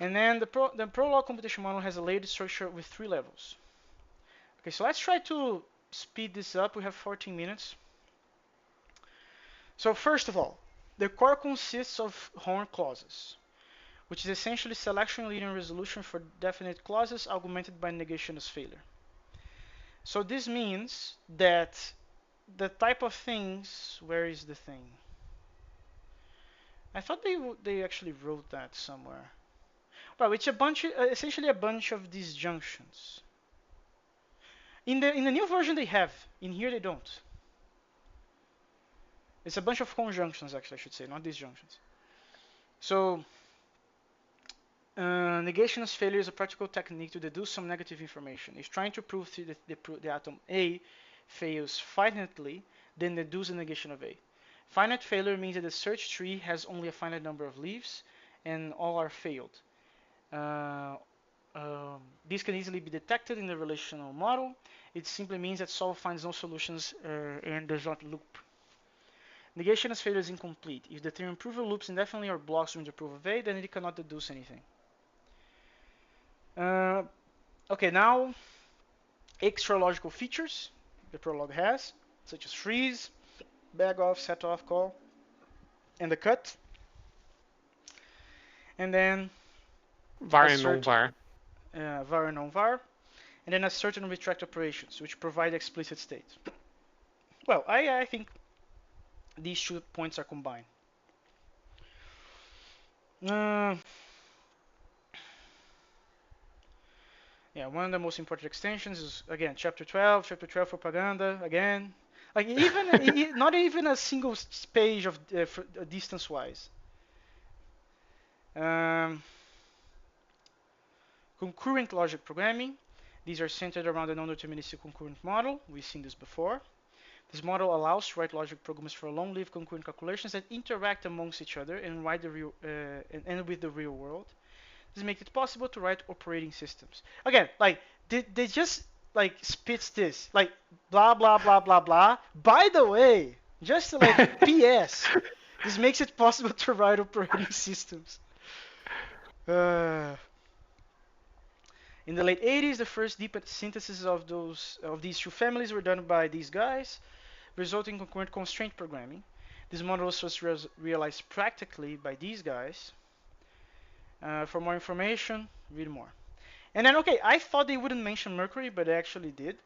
And then the Prolog computation model has a layered structure with 3 levels. Okay, so let's try to speed this up. We have 14 minutes. So first of all, the core consists of horn clauses, which is essentially selection, linear resolution for definite clauses augmented by negationist failure. So this means that the type of things, where is the thing? I thought they actually wrote that somewhere. Well, it's a bunch, essentially a bunch of disjunctions. In the new version they have. In here they don't. It's a bunch of conjunctions, actually, I should say, not disjunctions. So negationist failure is a practical technique to deduce some negative information. It's trying to prove that the atom A fails finitely, then deduce the negation of A. Finite failure means that the search tree has only a finite number of leaves, and all are failed. Uh, this can easily be detected in the relational model. It simply means that solve finds no solutions and does not loop. Negationist failure is incomplete. If the theorem prover loops indefinitely or blocks during the proof of A, then it cannot deduce anything. Okay, now extra logical features the Prolog has, such as freeze, bag off, set off, call, and the cut. And then var and assert non-var. var and non-var, and then assert and retract operations, which provide explicit state. Well, I think these 2 points are combined. Uh, yeah, one of the most important extensions is again chapter 12 propaganda again. Like even not even a single page of distance-wise. Um, concurrent logic programming. These are centered around the non-deterministic concurrent model. We've seen this before. This model allows to write logic programs for long-lived concurrent calculations that interact amongst each other and with the real world. This makes it possible to write operating systems. Again, like they just like spits this like blah blah blah blah blah. By the way, just like PS, this makes it possible to write operating systems. Uh, in the late 80s, the first deep synthesis of these 2 families were done by these guys, resulting in concurrent constraint programming. This model was realized practically by these guys. For more information, read more. And then, okay, I thought they wouldn't mention Mercury, but they actually did.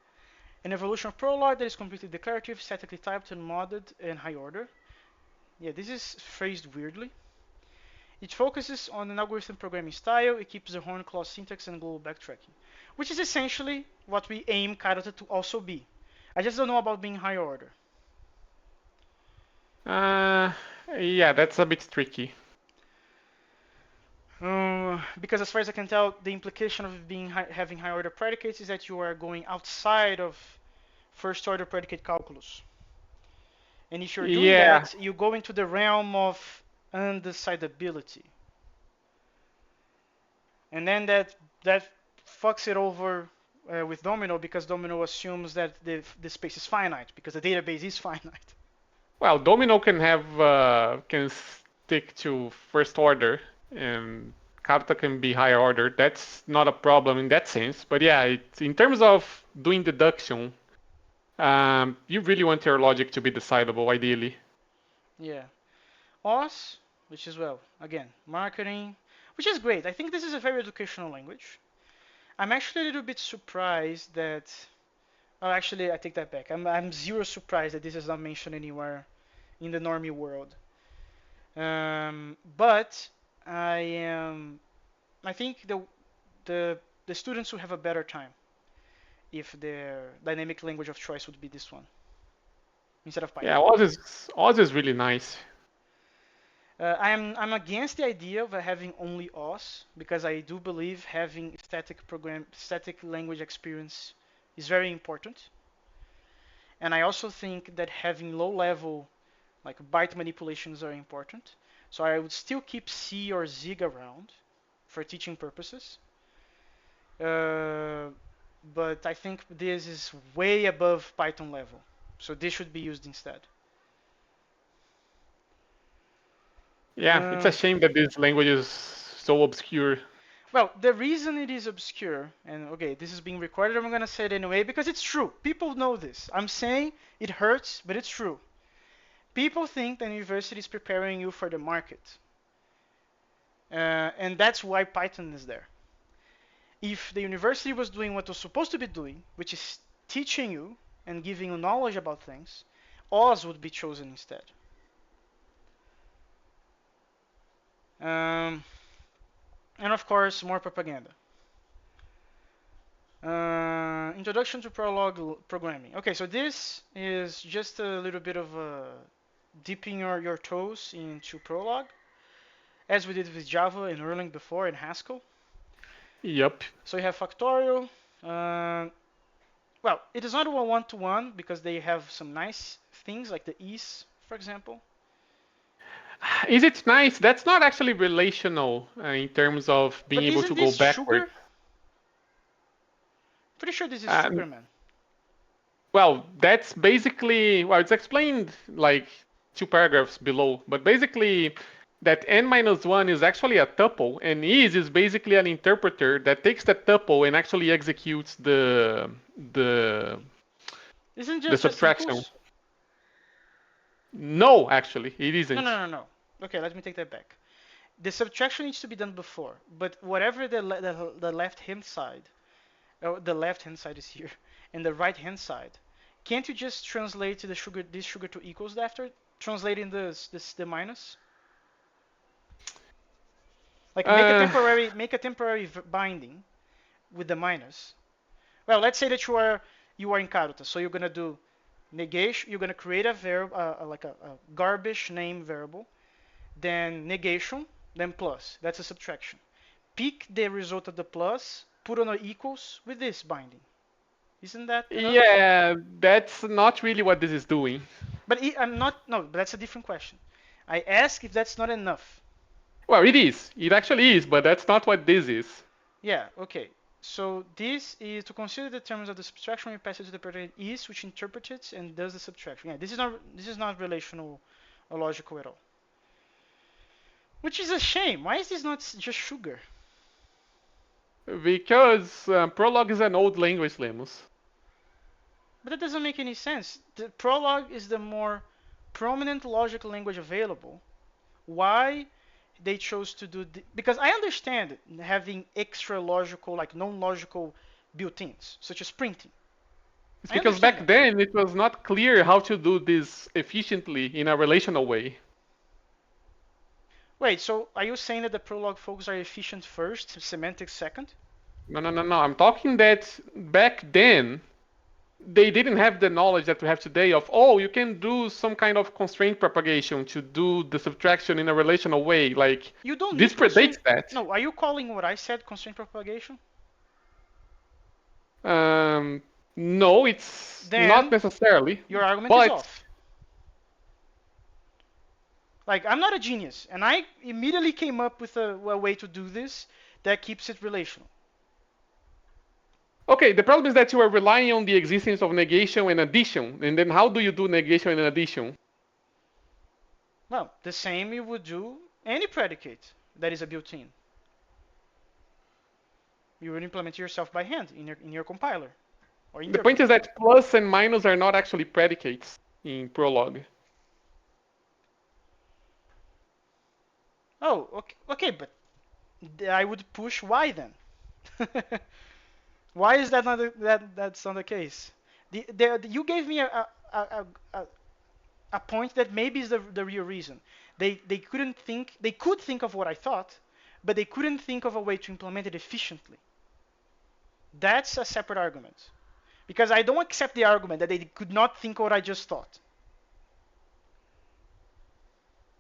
An evolution of Prolog that is completely declarative, statically typed, and modded in high order. Yeah, this is phrased weirdly. It focuses on an algorithm programming style. It keeps the horn clause syntax and global backtracking, which is essentially what we aim Karate to also be. I just don't know about being high order. Uh, yeah, that's a bit tricky. Because as far as I can tell, the implication of having high order predicates is that you are going outside of first order predicate calculus. And if you're doing Yeah, that, you go into the realm of undecidability. And then that fucks it over with Domino because Domino assumes that the space is finite because the database is finite. well, Domino can stick to first order, and Kappa can be higher order. That's not a problem in that sense. But yeah, in terms of doing deduction, you really want your logic to be decidable, ideally. Yeah. OS, which is, well, again, marketing, which is great. I think this is a very educational language. I'm actually a little bit surprised that. Oh, actually, I take that back. I'm zero surprised that this is not mentioned anywhere in the normie world. But I am. I think the the students will have a better time if their dynamic language of choice would be this one instead of Yeah, Python. Oz is really nice. I'm against the idea of having only OS because I do believe having static language experience is very important, and I also think that having low level like byte manipulations are important. So I would still keep C or Zig around for teaching purposes. Uh, but I think this is way above Python level. So this should be used instead. Yeah, it's a Um, shame that this language is so obscure. well, the reason it is obscure, and okay, this is being recorded, I'm gonna say it anyway because it's true. People know this. I'm saying it hurts, but it's true. People think that university is preparing you for the market, and that's why Python is there. If the university was doing what it was supposed to be doing, which is teaching you and giving you knowledge about things, Oz would be chosen instead. Um, and of course, more propaganda. Introduction to Prolog programming. Okay, so this is just a little bit of dipping your toes into Prolog, as we did with Java and Erlang before in Haskell. Yep. So you have factorial. Uh, well, it is not a one-to-one because they have some nice things like the is, for example. Is it nice? That's not actually relational in terms of being But able isn't to go this backward. sugar? Pretty sure this is sugar, Um, man. well, that's basically, well, it's explained like two paragraphs below, but basically that n minus 1 is actually a tuple, and is basically an interpreter that takes that tuple and actually executes the Isn't the just subtraction. equals? No, actually, it No, isn't. no, no, no. Okay, let me take that back. The subtraction needs to be done before, but whatever the left hand side, or the left hand side is here, and the right hand side, can't you just translate the sugar this sugar to equals after translating the minus? Like Uh, make a temporary binding with the minus. Well, let's say that you are in Karuta, so you're gonna do negation. You're gonna create a variable, like a garbage name variable, then negation, then plus. That's a subtraction. Pick the result of the plus, put on a equals with this binding. Isn't that enough? yeah, that's not really what this is doing. But I'm not. No, but that's a different question. I ask if that's not enough. Well, it is. It actually is, but that's not what this is. Yeah. Okay. So this is to consider the terms of the subtraction we pass it to the predicate is, which interprets it and does the subtraction. Yeah. This is not relational or logical at all. Which is a shame. Why is this not just sugar? Because Prolog is an old language, Lemus. But that doesn't make any sense. The Prolog is the more prominent logical language available. Why they chose to do because I understand having extra logical, like non-logical built-ins, such as printing. It's I because understand back that. then it was not clear how to do this efficiently in a relational way. Wait, so are you saying that the Prolog folks are efficient first, semantics second? No, no, no, no. I'm talking that back then they didn't have the knowledge that we have today of, oh, you can do some kind of constraint propagation to do the subtraction in a relational way. Like, You don't this need predates constraint. that. No, are you calling what I said constraint propagation? Um, no, it's not Then necessarily, your argument is but off. Like, I'm not a genius, and I immediately came up with a way to do this that keeps it relational. okay, the problem is that you are relying on the existence of negation and addition. And then how do you do negation and addition? Well, the same you would do any predicate that is a built-in. You would implement it yourself by hand in your compiler or The point is interpreter. that plus and minus are not actually predicates in Prolog. Oh, okay, okay, but I would push y then. Why is that not that's not the case? You gave me a, a, a point that maybe is the real reason. They couldn't think they could think of what I thought, but they couldn't think of a way to implement it efficiently. That's a separate argument. Because I don't accept the argument that they could not think what I just thought.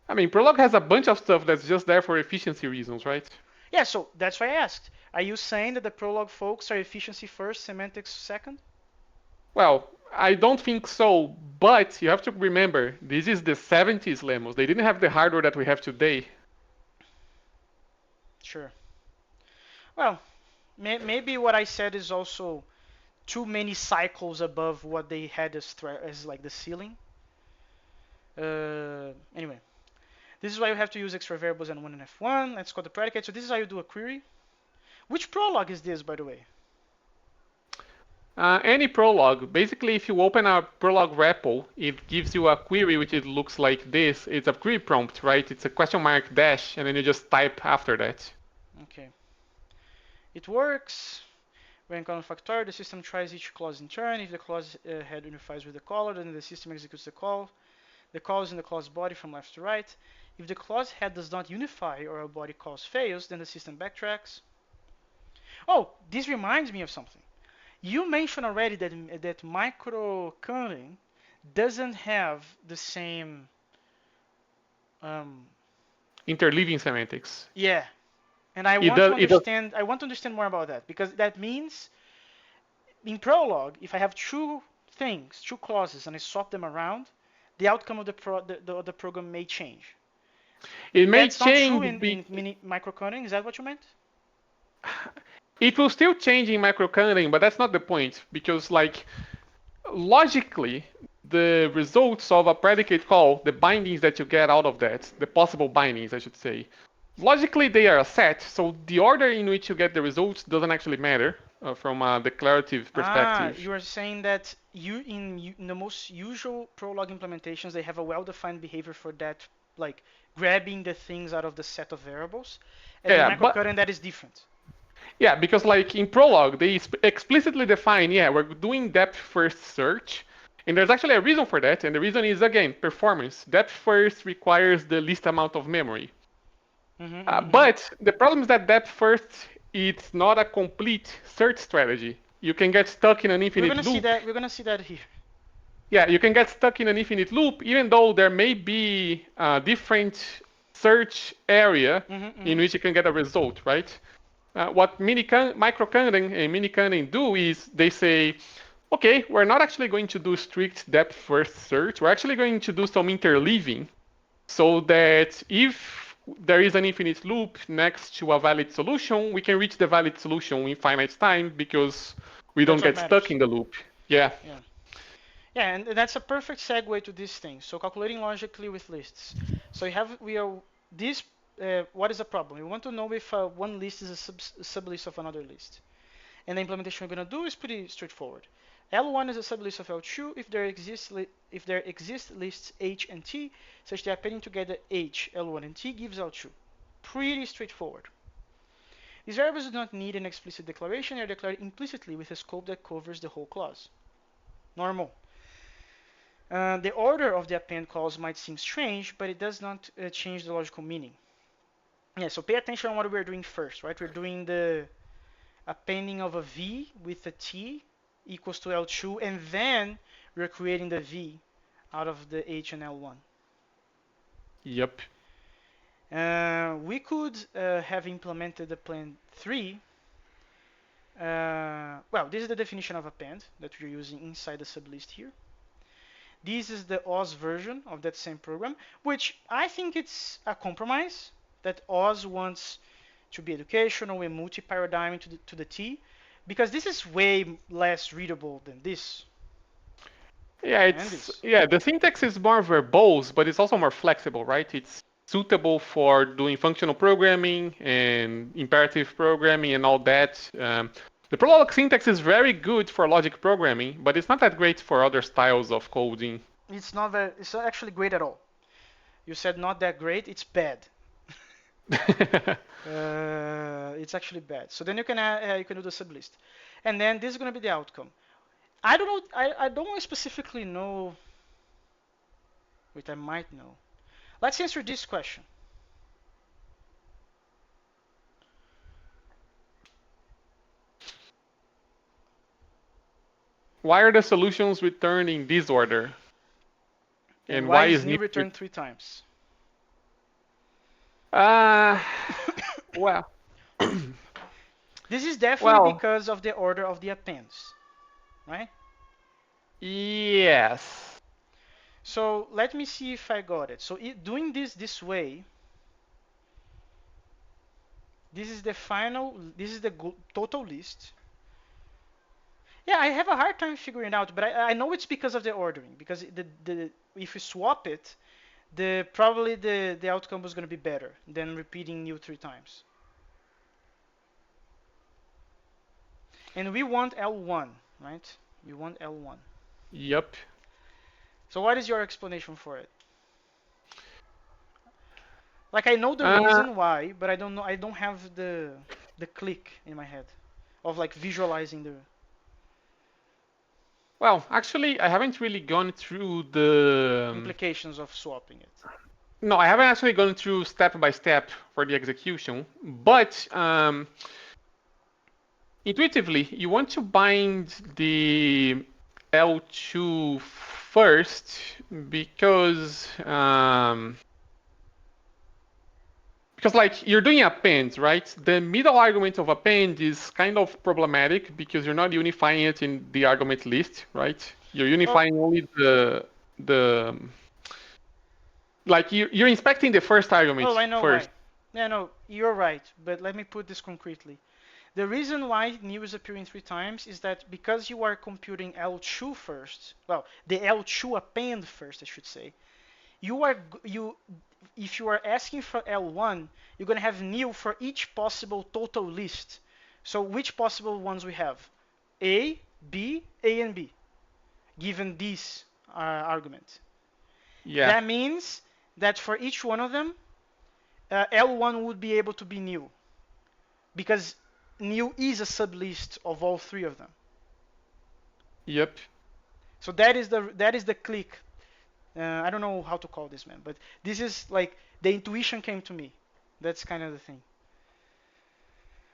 I mean, Prolog has a bunch of stuff that's just there for efficiency reasons, right? Yeah, so that's why I asked. Are you saying that the Prolog folks are efficiency first, semantics second? Well, I don't think so, but you have to remember, this is the 70s, Lemos. They didn't have the hardware that we have today. Sure. Well, maybe what I said is also too many cycles above what they had as like the ceiling. Anyway, this is why you have to use extra variables and 1 and F1. Let's call the predicate. So this is how you do a query. Which Prolog is this, by the way? Any Prolog, basically if you open a Prolog repo, it gives you a query which it looks like this. It's a query prompt, right? It's a question mark dash, and then you just type after that. Okay. It works. When column factorial, the system tries each clause in turn. If the clause head unifies with the caller, then the system executes the call. The call is in the clause body from left to right. If the clause head does not unify or a body calls fails, then the system backtracks. Oh, this reminds me of something. You mentioned already that microcoding doesn't have the same. Um, Interleaving semantics. yeah, and I It want to does. It does. understand. I want to understand more about that because that means in Prolog, if I have two things, two clauses, and I swap them around, the outcome of the program may change. It may That's not true change. in mini microcoding. Is that what you meant? It will still change in microkernelling, but that's not the point because, like, logically, the results of a predicate call, the bindings that you get out of that, the possible bindings, I should say, logically they are a set. So the order in which you get the results doesn't actually matter from a declarative Ah, perspective. you are saying that in the most usual Prolog implementations, they have a well-defined behavior for that, like grabbing the things out of the set of variables, and in Yeah, but microcoding that is different. yeah, because like in Prolog, they explicitly define, yeah, we're doing depth first search. And there's actually a reason for that, and the reason is again performance. Depth first requires the least amount of memory. Mm-hmm. But the problem is that depth first, it's not a complete search strategy. You can get stuck in an We're infinite gonna see loop. that. We're gonna see that here. Yeah, you can get stuck in an infinite loop, even though there may be a different search area in Mm-hmm. which you can get a result, right? What microkernelling and minikernelling do is they say, okay, we're not actually going to do strict depth first search. We're actually going to do some interleaving so that if there is an infinite loop next to a valid solution, we can reach the valid solution in finite time because we don't That's what get stuck matters. in the loop. Yeah. Yeah. Yeah, and that's a perfect segue to this thing. So calculating logically with lists. So we are this. What is the problem? We want to know if one list is a sublist of another list. And the implementation we're going to do is pretty straightforward. L1 is a sublist of L2 if there exist lists H and T such that appending together H, L1 and T gives L2. Pretty straightforward. These variables do not need an explicit declaration. They are declared implicitly with a scope that covers the whole clause. Normal. The order of the append calls might seem strange, but it does not change the logical meaning. Yeah, so pay attention on what we're doing first, right? We're doing the appending of a V with a T equals to L2, and then we're creating the V out of the H and L1. Yep. We could have implemented the plan 3. Well, this is the definition of append that we're using inside the sublist here. This is the Oz version of that same program, which I think it's a compromise that Oz wants to be educational and multi-paradigm to the T, because this is way less readable than this Yeah, and it's this. yeah, the syntax is more verbose, but it's also more flexible, right? It's suitable for doing functional programming and imperative programming and all that. The Prolog syntax is very good for logic programming, but it's not that great for other styles of coding. It's not actually great at all. You said not that great, it's bad. It's actually bad. So then you can do the sublist, and then this is gonna be the outcome. I don't know. I don't specifically know. Wait, I might know. Let's answer this question. Why are the solutions returned in this order? And And why why is is new new? returned 3 times? Uh, well, This is definitely well, because of the order of the appends, right? yes. So let me see if I got it. So doing this way, this is the final, this is the total list. Yeah, I have a hard time figuring it out, but I know it's because of the ordering. Because the if you swap it, the probably the outcome was going to be better than repeating new 3 times. And we want L1, right? We want L1. Yep. So what is your explanation for it? Like I know the Uh, reason why, but I don't know. I don't have the click in my head of like visualizing the well, actually, I haven't really gone through the. implications of swapping it. No, I haven't actually gone through step by step for the execution, but intuitively, you want to bind the L2 first because like you're doing append, right? The middle argument of append is kind of problematic because you're not unifying it in the argument list, right? You're Well, unifying only the like you're inspecting the first oh, argument I know first. why. Yeah, no, you're right. But let me put this concretely. The reason why new is appearing 3 times is that because you are computing L2 first, well, the L2 append first, I should say. You are you if you are asking for L1, you're going to have new for each possible total list. So which possible ones we have? A, B, A, and B, given this argument. Yeah. That means that for each one of them, L1 would be able to be new because new is a sublist of all 3 of them. Yep. So that is the click. I don't know how to call this, man, but this is like the intuition came to me. That's kind of the thing.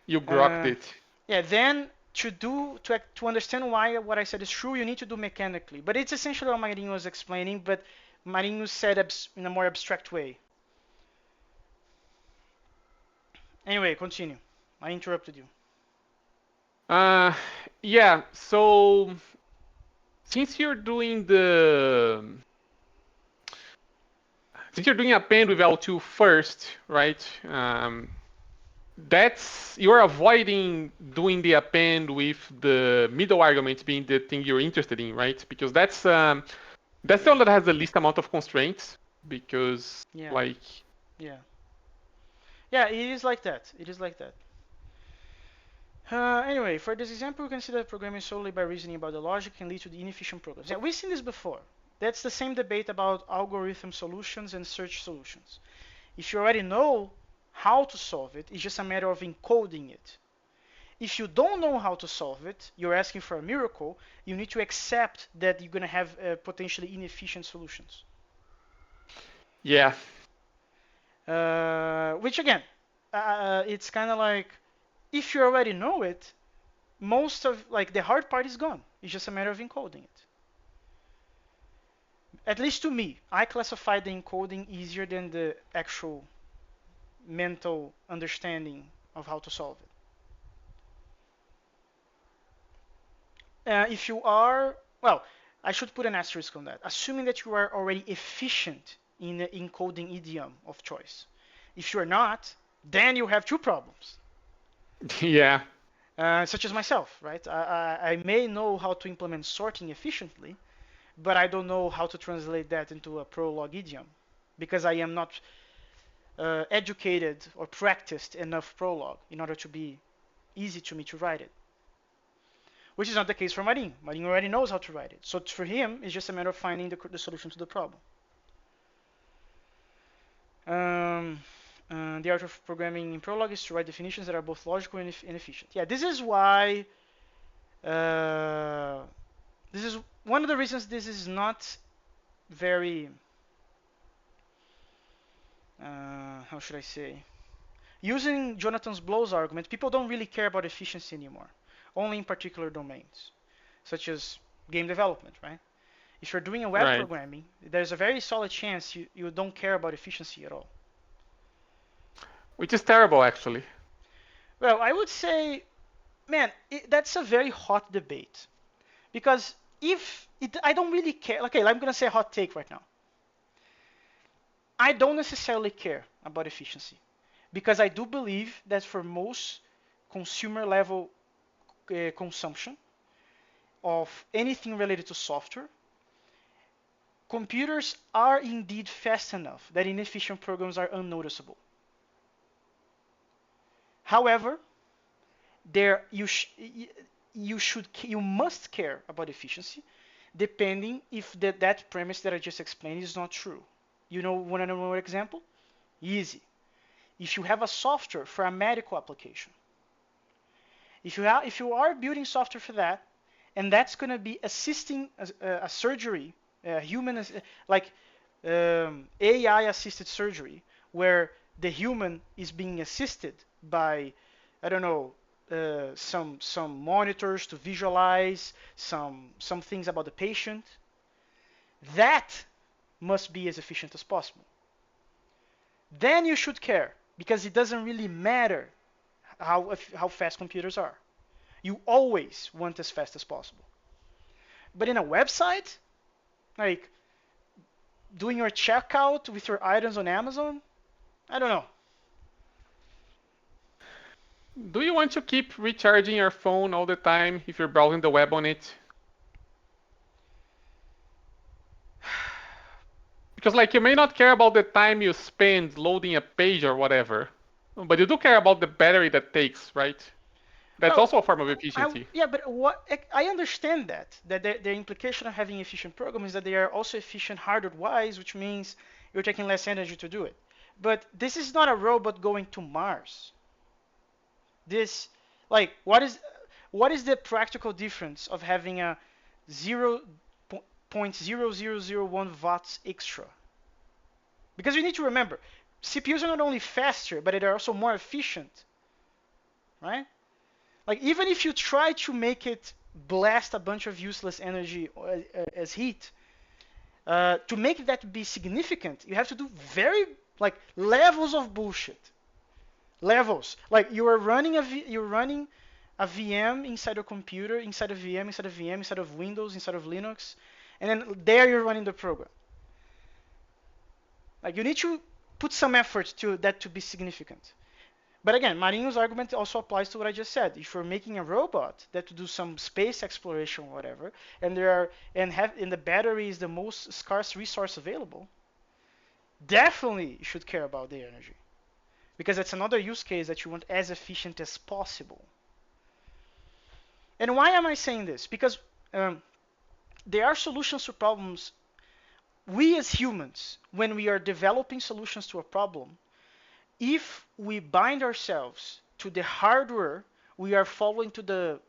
You grokked Uh, it. yeah. Then to understand why what I said is true, you need to do mechanically. But it's essentially what Marinho was explaining, but Marinho said in a more abstract way. Anyway, continue. I interrupted you. Uh, yeah. So since you're doing the since you're doing append with L2 first, right? That's you're avoiding doing the append with the middle argument being the thing you're interested in, right? Because that's the one that has the least amount of constraints. Because Yeah. like Yeah. Yeah. It is like that. It is like that. Anyway, for this example, we consider programming solely by reasoning about the logic can lead to the inefficient programs. Yeah, we've seen this before. That's the same debate about algorithm solutions and search solutions. If you already know how to solve it, it's just a matter of encoding it. If you don't know how to solve it, you're asking for a miracle, you need to accept that you're going to have potentially inefficient solutions. yeah, Which again, it's kind of like if you already know it, most of like the hard part is gone. It's just a matter of encoding it. At least to me, I classify the encoding easier than the actual mental understanding of how to solve it. If you are, well, I should put an asterisk on that. Assuming that you are already efficient in the encoding idiom of choice. If you're not, then you have two problems. yeah, Such as myself, right? I may know how to implement sorting efficiently, but I don't know how to translate that into a Prolog idiom because I am not educated or practiced enough Prolog in order to be easy to me to write it. Which is not the case for Marin. Marin already knows how to write it. So for him, it's just a matter of finding the solution to the problem. Um, The art of programming in Prolog is to write definitions that are both logical and efficient. Yeah, this is why. Uh, this is one of the reasons this is not very. How should I say? Using Jonathan Blow's argument, people don't really care about efficiency anymore, only in particular domains, such as game development, right? If you're doing a web Right. programming, there's a very solid chance you don't care about efficiency at all. Which is terrible, actually. Well, I would say, man, that's a very hot debate because if it, I don't really care. Okay, I'm gonna say a hot take right now. I don't necessarily care about efficiency because I do believe that for most consumer level consumption of anything related to software, computers are indeed fast enough that inefficient programs are unnoticeable. However, there you must care about efficiency, depending if that premise that I just explained is not true. You know, want to know an example? Easy. If you have a software for a medical application, if you are building software for that, and that's going to be assisting a surgery, human like AI assisted surgery, where the human is being assisted by, I don't know, some monitors to visualize some things about the patient. That must be as efficient as possible. Then you should care because it doesn't really matter how fast computers are. You always want as fast as possible. But in a website, like doing your checkout with your items on Amazon, I don't know. Do you want to keep recharging your phone all the time if you're browsing the web on it? Because like you may not care about the time you spend loading a page or whatever, but you do care about the battery that takes, right? That's Well, also a form of efficiency. yeah, but what I understand that the implication of having efficient program is that they are also efficient hardware-wise, which means you're taking less energy to do it. But this is not a robot going to Mars. This, like, what is the practical difference of having a 0.0001 watts extra? Because you need to remember, CPUs are not only faster, but they're also more efficient, right? Like even if you try to make it blast a bunch of useless energy as heat, to make that be significant, you have to do very like levels of bullshit. Levels. Like you're running a VM inside a computer, inside a VM, inside a VM, inside of Windows, inside of Linux, and then there you're running the program. Like you need to put some effort to that to be significant. But again, Marinho's argument also applies to what I just said. If you're making a robot that to do some space exploration or whatever, and the battery is the most scarce resource available, definitely you should care about the energy. Because that's another use case that you want as efficient as possible. And why am I saying this? Because there are solutions to problems. We as humans, when we are developing solutions to a problem, if we bind ourselves to the hardware, we are falling into the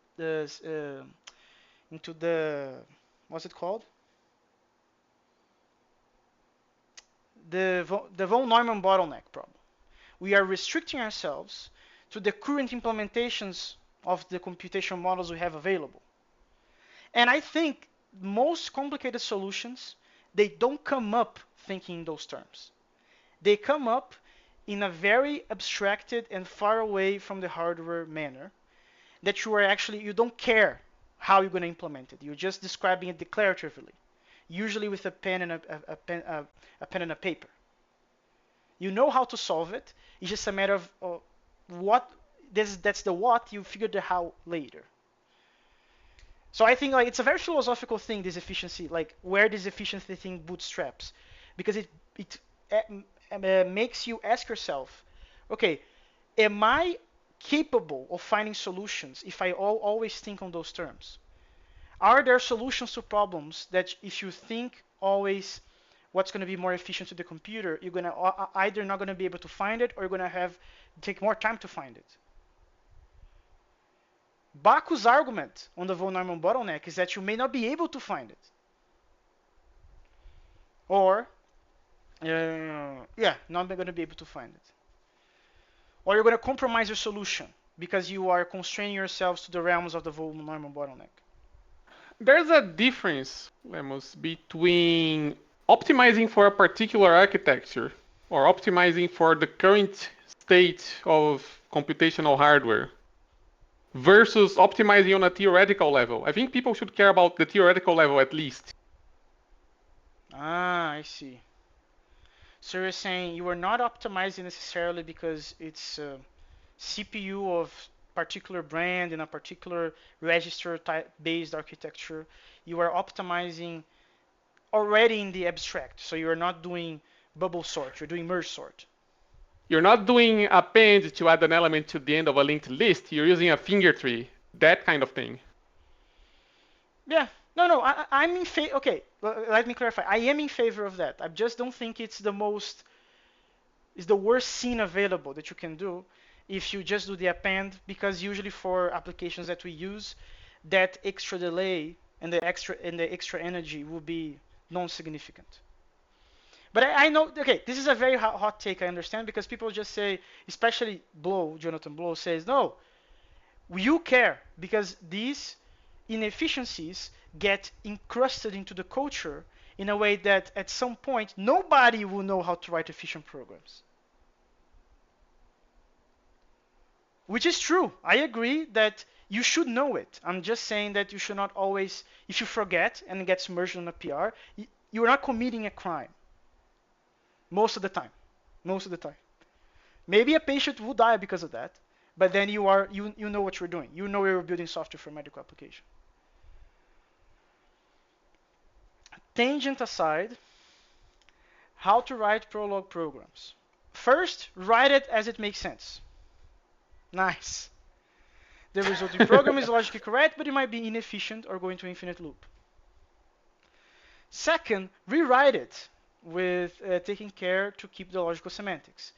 what's it called? The von Neumann bottleneck problem. We are restricting ourselves to the current implementations of the computation models we have available. And I think most complicated solutions, they don't come up thinking in those terms. They come up in a very abstracted and far away from the hardware manner that you don't care how you're going to implement it. You're just describing it declaratively, usually with a pen and a pen and a paper. You know how to solve it. It's just a matter of what that's the what, you figure the how later. So I think like it's a very philosophical thing, this efficiency, like where this efficiency thing bootstraps, because it makes you ask yourself, okay, am I capable of finding solutions if I always think on those terms? Are there solutions to problems that if you think always what's going to be more efficient to the computer, you're going to either not going to be able to find it or you're going to have take more time to find it. Baku's argument on the von Neumann bottleneck is that you may not be able to find it. Or, yeah, not going to be able to find it. Or you're going to compromise your solution because you are constraining yourselves to the realms of the von Neumann bottleneck. There's a difference, Lemos, between optimizing for a particular architecture or optimizing for the current state of computational hardware versus optimizing on a theoretical level. I think people should care about the theoretical level at least. Ah, I see. So you're saying you are not optimizing necessarily because it's a CPU of particular brand in a particular register type based architecture. You are optimizing already in the abstract. So you're not doing bubble sort, you're doing merge sort. You're not doing append to add an element to the end of a linked list. You're using a finger tree, that kind of thing. Yeah. No, no, I'm in favor. Okay, let me clarify. I am in favor of that. I just don't think it's the worst scene available that you can do if you just do the append, because usually for applications that we use, that extra delay and the extra energy will be non-significant. But I know, okay, this is a very hot take, I understand, because people just say, especially Jonathan Blow says, no, you care because these inefficiencies get encrusted into the culture in a way that at some point nobody will know how to write efficient programs. Which is true. I agree that you should know it. I'm just saying that you should not always, if you forget and it gets merged on a PR, you're not committing a crime. Most of the time. Most of the time. Maybe a patient will die because of that, but then you know what you're doing. You know you're building software for medical application. Tangent aside, how to write Prolog programs. First, write it as it makes sense. Nice. The resulting program is logically correct, but it might be inefficient or go into infinite loop. Second, rewrite it with taking care to keep the logical semantics.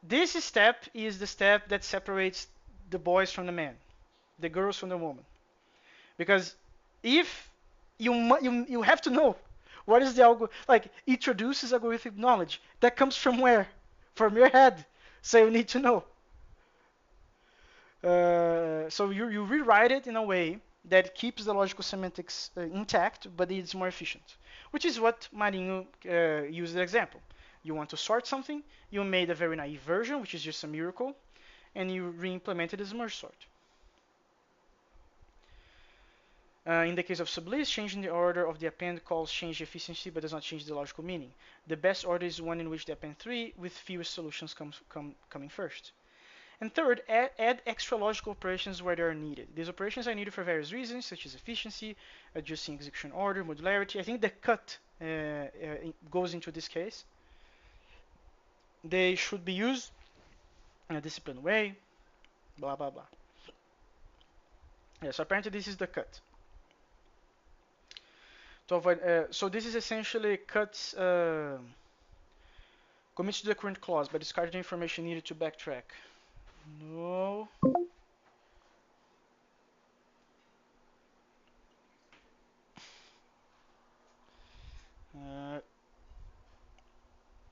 This step is the step that separates the boys from the men, the girls from the woman. Because if you have to know what is the algorithm, like introduces algorithmic knowledge that comes from where? From your head. So you need to know. So you rewrite it in a way that keeps the logical semantics intact, but it's more efficient. Which is what Marinho used as example. You want to sort something, you made a very naive version, which is just a miracle, and you re-implemented as merge sort. In the case of sublist, changing the order of the append calls change efficiency but does not change the logical meaning. The best order is one in which the append 3 with fewest solutions coming first. And third, add extra logical operations where they are needed. These operations are needed for various reasons, such as efficiency, adjusting execution order, modularity. I think the cut goes into this case. They should be used in a disciplined way, blah, blah, blah. Yeah, so apparently this is the cut. To avoid, so this is essentially cuts commits to the current clause, but discarded information needed to backtrack. No.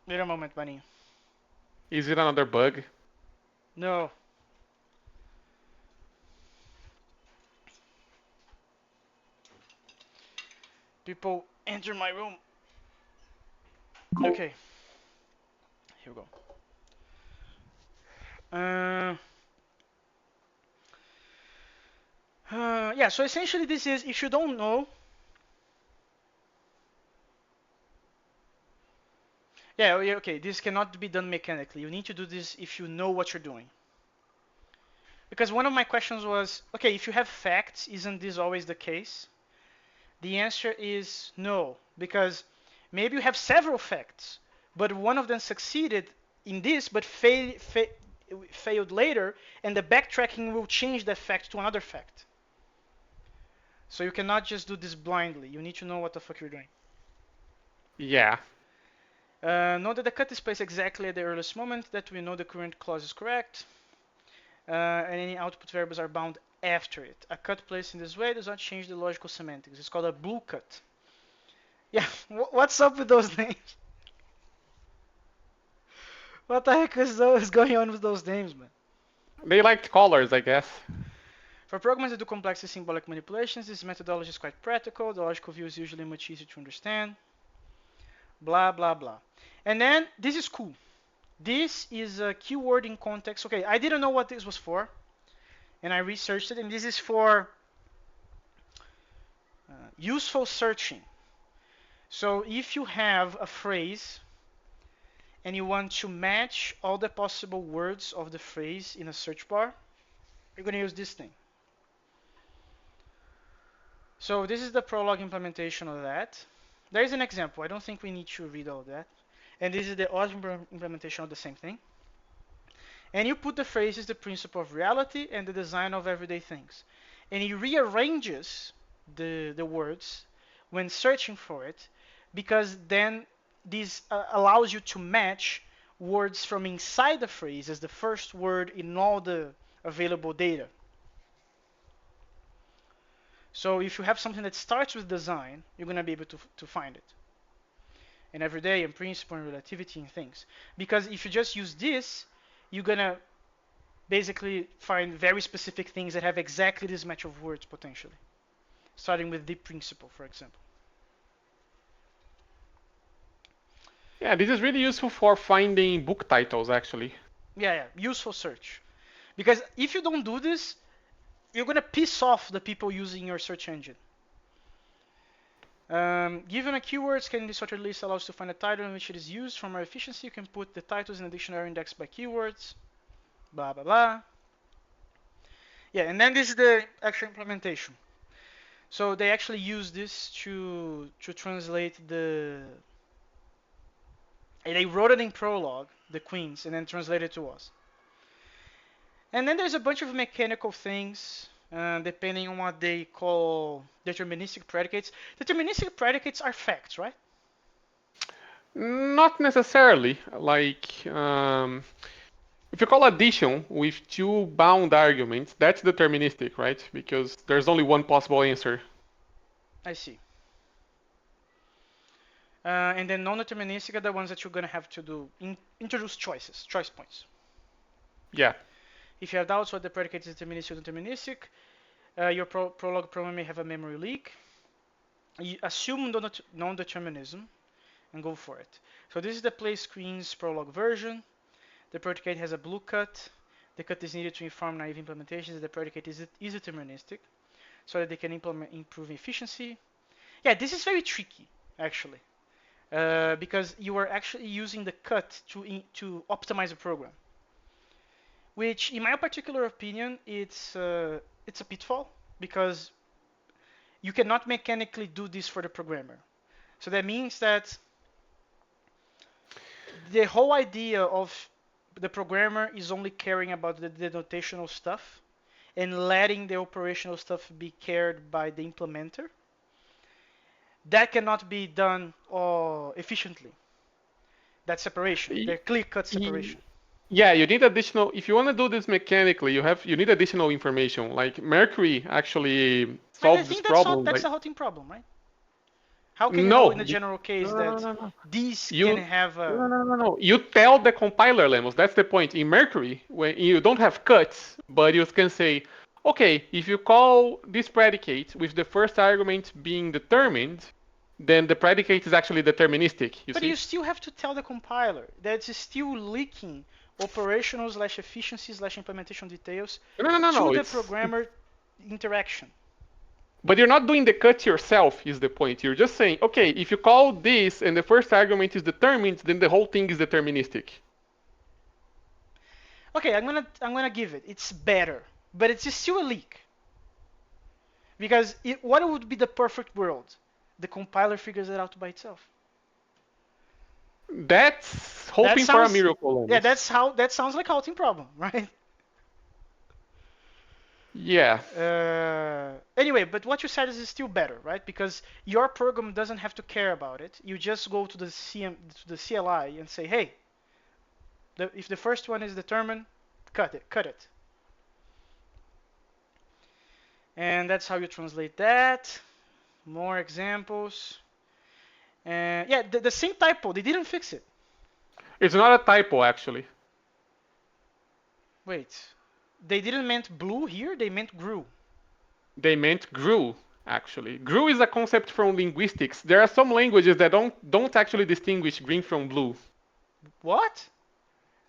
Wait a moment, Bunny. Is it another bug? No. People enter my room. Okay. Here we go. Yeah, so essentially this is, if you don't know, yeah, okay, this cannot be done mechanically. You need to do this if you know what you're doing. Because one of my questions was, okay, if you have facts, isn't this always the case? The answer is no, because maybe you have several facts, but one of them succeeded in this, but failed later, and the backtracking will change that fact to another fact. So you cannot just do this blindly. You need to know what the fuck you're doing. Yeah. Note that the cut is placed exactly at the earliest moment that we know the current clause is correct, and any output variables are bound after it. A cut placed in this way does not change the logical semantics. It's called a blue cut. Yeah, what's up with those names? What the heck is going on with those names, man? They liked colors, I guess. For programs that do complex and symbolic manipulations, this methodology is quite practical. The logical view is usually much easier to understand. Blah, blah, blah. And then, this is cool. This is a keyword in context. Okay, I didn't know what this was for, and I researched it, and this is for useful searching. So if you have a phrase and you want to match all the possible words of the phrase in a search bar, you're going to use this thing. So this is the Prolog implementation of that. There is an example. I don't think we need to read all that. And this is the other implementation of the same thing. And you put the phrases, the principle of reality, and the design of everyday things. And he rearranges the words when searching for it, because then this allows you to match words from inside the phrase as the first word in all the available data. So if you have something that starts with design, you're going to be able to find it. And everyday and principle and relativity and things. Because if you just use this, you're going to basically find very specific things that have exactly this match of words potentially. Starting with the principle, for example. Yeah, this is really useful for finding book titles, actually. Yeah, useful search. Because if you don't do this, you're going to piss off the people using your search engine. Given a keyword, scanning the sorted list allows to find a title in which it is used. For more efficiency, you can put the titles in a dictionary indexed by keywords. Blah, blah, blah. Yeah, and then this is the actual implementation. So they actually use this to translate the. They wrote it in Prolog, the queens, and then translated it to us. And then there's a bunch of mechanical things, depending on what they call deterministic predicates. Deterministic predicates are facts, right? Not necessarily. Like, if you call addition with two bound arguments, that's deterministic, right? Because there's only one possible answer. I see. And then non-deterministic are the ones that you're gonna have to do introduce choice points. Yeah. If you have doubts what the predicate is deterministic or deterministic, your Prolog program may have a memory leak. You assume non-determinism and go for it. So this is the play screens Prolog version. The predicate has a blue cut. The cut is needed to inform naive implementations that the predicate is deterministic, so that they can improve efficiency. Yeah, this is very tricky, actually. Because you are actually using the cut to optimize a program, which, in my particular opinion, it's a pitfall because you cannot mechanically do this for the programmer. So that means that the whole idea of the programmer is only caring about the notational stuff and letting the operational stuff be cared by the implementer. That cannot be done efficiently. That separation, the clear-cut separation. Yeah, you need additional. If you want to do this mechanically, you need additional information. Like Mercury actually And I solves this think that's problem. that's Like, the whole thing problem, right? How can you know in no, the general no, case no, no, that no, no. these can You have a. no. You tell the compiler levels. That's the point. In Mercury, when you don't have cuts, but you can say, okay, if you call this predicate with the first argument being determined, then the predicate is actually deterministic. You But see? you still have to tell the compiler that it's still leaking operational slash efficiency slash implementation details No. to the It's programmer interaction. But you're not doing the cut yourself, is the point. You're just saying, okay, if you call this and the first argument is determined, then the whole thing is deterministic. Okay, I'm gonna give it. It's better, but it's still a leak because what would be the perfect world? The compiler figures it out by itself. That's That hoping for a sounds, miracle yeah, almost. that sounds like halting problem, right? Yeah. Anyway, but what you said is still better, right? Because your program doesn't have to care about it. You just go to the CLI and say, hey, if the first one is determined, cut it. And that's how you translate that. More examples. And yeah, the same typo, they didn't fix it. It's not a typo, actually. Wait, they didn't meant blue here, they meant grew. They meant grew, actually. Grew is a concept from linguistics. There are some languages that don't actually distinguish green from blue. What?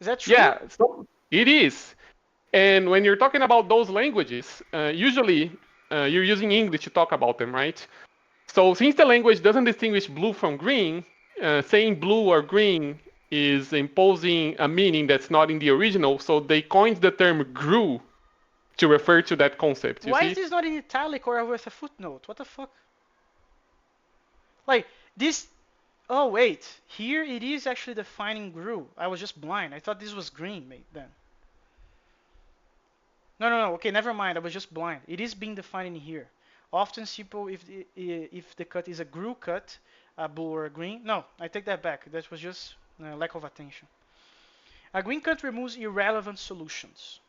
Is that true? Yeah, so it is. And when you're talking about those languages, usually you're using English to talk about them, right? So since the language doesn't distinguish blue from green, saying blue or green is imposing a meaning that's not in the original, so they coined the term grew to refer to that concept, you Why is see? this not in italic or with a footnote? What the fuck? Like, this. Oh, wait. Here it is actually defining grew. I was just blind. I thought this was green, mate, then. No, no, no. Okay, never mind. I was just blind. It is being defined in here. Often simple if the cut is a grew cut, a blue or a green. No, I take that back. That was just lack of attention. A green cut removes irrelevant solutions.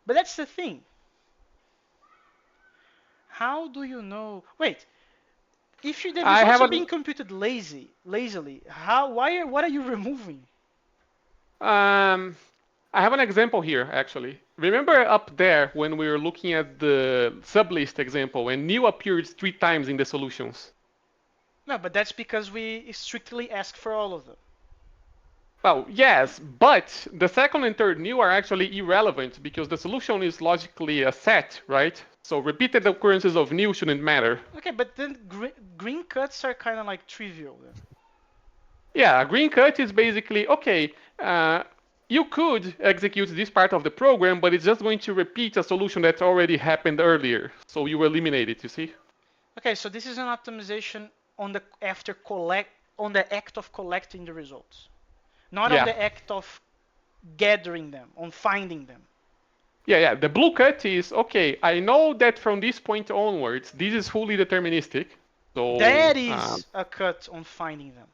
But that's the thing. How do you know? Wait, if the I results have are being a computed lazily, what are you removing? um, I have an example here actually. Remember up there when we were looking at the sublist example and new appeared 3 times in the solutions? No, but that's because we strictly ask for all of them. Well, yes, but the second and third new are actually irrelevant because the solution is logically a set, right? So repeated occurrences of new shouldn't matter. Okay, but then green cuts are kind of like trivial then. Yeah, a green cut is basically okay. You could execute this part of the program, but it's just going to repeat a solution that already happened earlier. So you eliminate it, you see? Okay, so this is an optimization on the act of collecting the results, not on Yeah. the act of gathering them, on finding them. Yeah. The blue cut is okay. I know that from this point onwards, this is fully deterministic. So That is a cut on finding them,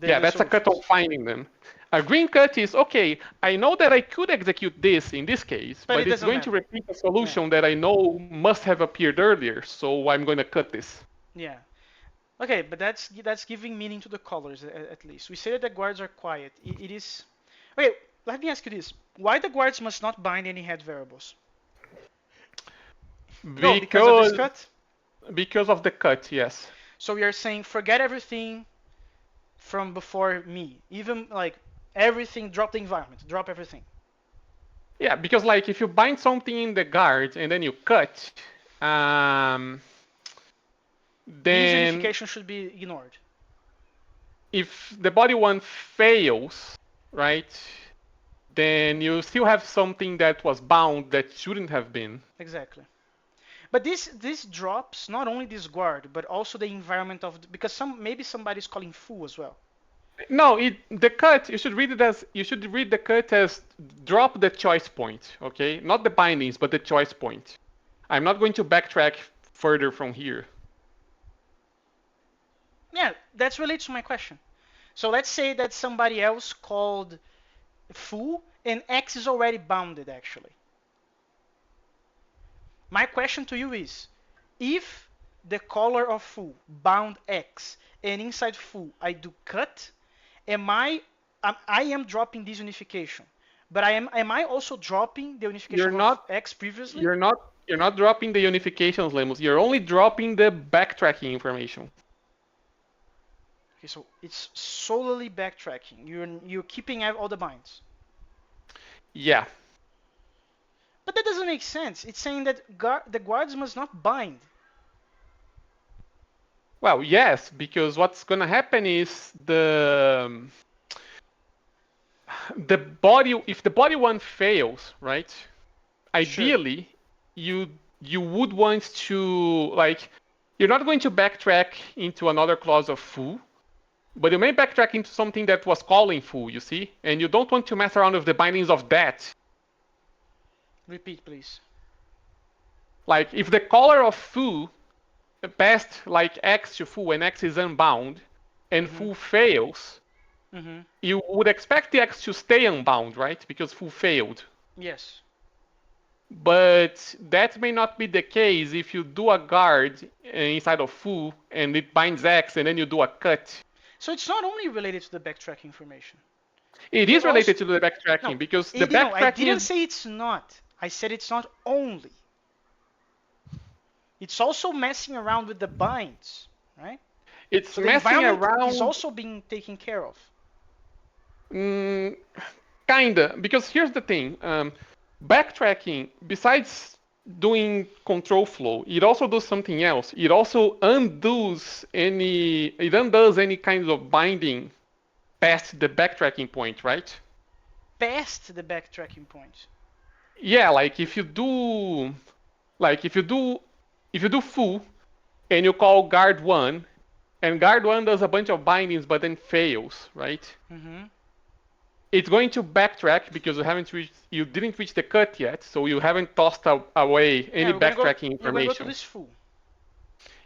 yeah, the that's a cut on solutions. finding them. A green cut is okay. I know that I could execute this in this case, But it but it's doesn't going to matter. repeat a Yeah, solution that I know must have appeared earlier. So I'm going to cut this. yeah. Okay, but that's giving meaning to the colors at least. We say that the guards are quiet. It is. Okay, let me ask you this: why the guards must not bind any head variables? No, because of this Because cut. because of the cut, yes. So we are saying forget everything from before me, even like everything. Drop the environment. Drop everything. Yeah, because like if you bind something in the guard and then you cut, um, This then unification should be ignored. if the body one fails, right, then you still have something that was bound that shouldn't have been. Exactly. But this drops not only this guard, but also the environment of because maybe somebody's calling foo as well. No, the cut you should read it as you should read the cut as drop the choice point, okay? Not the bindings, but the choice point. I'm not going to backtrack further from here. Yeah, that's related to my question. So let's say that somebody else called foo and X is already bounded actually. My question to you is, if the caller of foo bound X and inside foo I do cut, am I am dropping this unification, but am I also dropping the You're unification of not X previously? you're not you're not dropping the unifications, Lemus. You're only dropping the backtracking information. Okay, so it's solely backtracking. You're keeping all the binds. Yeah. But that doesn't make sense. It's saying that the guards must not bind. Well, yes, because what's gonna happen is the body if the body one fails, right? Sure. Ideally, you you would want to like you're not going to backtrack into another clause of foo, but you may backtrack into something that was calling foo, you see? And you don't want to mess around with the bindings of that. Repeat, please. Like if the caller of foo passed like X to foo and X is unbound, and Mhm. foo fails, Mhm. you would expect the X to stay unbound, right? Because foo failed. Yes. But that may not be the case if you do a guard inside of foo and it binds X and then you do a cut. So it's not only related to the backtrack information. It It is also related to the no, backtracking because the I backtracking didn't is say it's not. I said it's not only. It's also messing around with the binds, right? it's So the messing environment is around. also being taken care of. Mm, kinda, because here's the thing. Backtracking, besides doing control flow, it also does something else. It undoes any kind of binding past the backtracking point, right? Past the backtracking point. Yeah, like if you do full and you call guard one, and guard one does a bunch of bindings but then fails, right? Mhm. It's going to backtrack because you didn't reach the cut yet, so you haven't tossed away Yeah, any backtracking you're gonna go to information. this fool.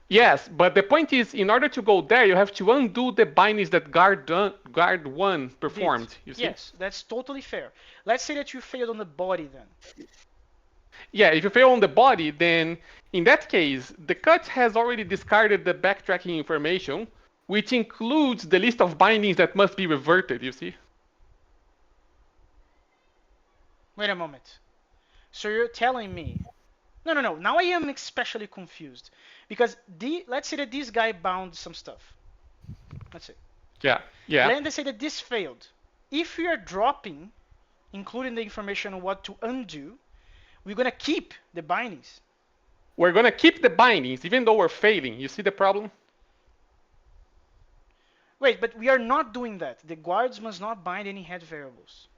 Yes, but the point is, in order to go there, you have to undo the bindings that guard one Did. performed. You see? Yes, that's totally fair. Let's say that you failed on the body then. Yeah, if you fail on the body, then in that case, the cut has already discarded the backtracking information, which includes the list of bindings that must be reverted. You see? Wait a moment. So you're telling me no, no, no. Now I am especially confused because let's say that this guy bound some stuff. Let's say. Yeah, yeah. Let's say that this failed. If we are dropping, including the information on what to undo, we're gonna keep the bindings. We're gonna keep the bindings even though we're failing. You see the problem? Wait, but we are not doing that. The guards must not bind any head variables.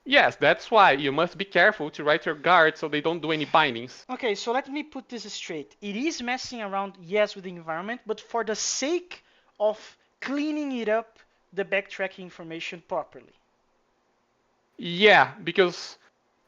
Yes, that's why you must be careful to write your guards so they don't do any bindings. Okay, so let me put this straight. It is messing around, yes, with the environment, but for the sake of cleaning it up, the backtracking information properly. Yeah, because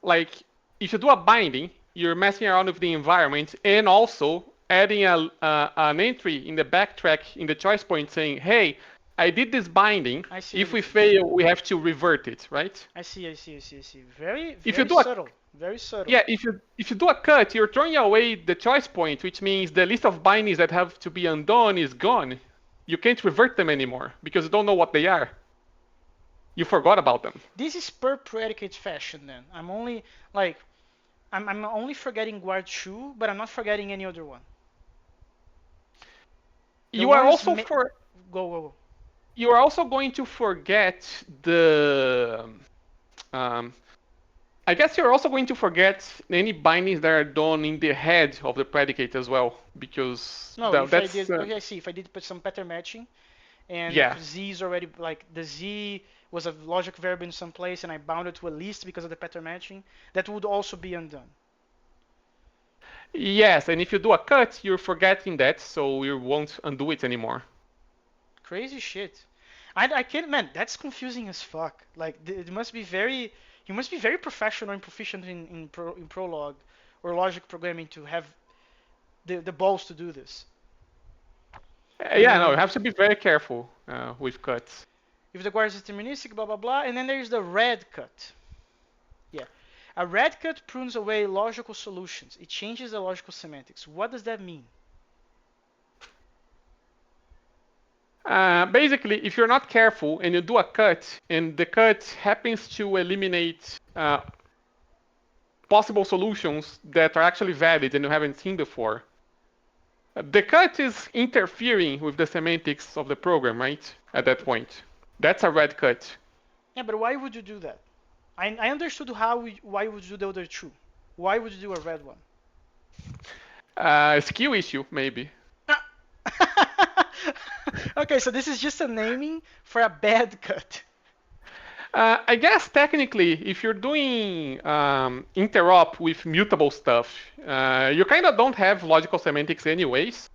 like if you do a binding, you're messing around with the environment and also adding an entry in the backtrack in the choice point saying, "Hey, I did this binding. I see what If it we is. fail, we have to revert it, right?" I see, I see, I see, I see. Very, If you very do a subtle. Very subtle. Yeah, if you do a cut, you're throwing away the choice point, which means the list of bindings that have to be undone is gone. You can't revert them anymore because you don't know what they are. You forgot about them. This is per predicate fashion then. I'm only like I'm only forgetting guard 2, but I'm not forgetting any other one. The You are ones also ma- for go go go. you are also going to forget the um, I guess you're also going to forget any bindings that are done in the head of the predicate as well, because No, if I that's did, okay, I see. If I did put some pattern matching, and yeah. if Z is already like the Z was a logic variable in some place, and I bound it to a list because of the pattern matching, that would also be undone. Yes, and if you do a cut, you're forgetting that, so you won't undo it anymore. Crazy shit. I can't, man. That's confusing as fuck. Like it must be very, you must be very professional and proficient in Prolog or logic programming to have the balls to do this. Yeah, no, you Um, have to be very careful with cuts. if the guard is deterministic, blah blah blah, and then there's the red cut. Yeah, a red cut prunes away logical solutions. It changes the logical semantics. What does that mean? Basically, if you're not careful and you do a cut, and the cut happens to eliminate possible solutions that are actually valid and you haven't seen before, the cut is interfering with the semantics of the program, right? At that point. That's a red cut. Yeah, but why would you do that? I understood why would you do the other two. Why would you do a red one? Skill issue, maybe. Okay, so this is just a naming for a bad cut. I guess technically, if you're doing interop with mutable stuff, you kind of don't have logical semantics anyways.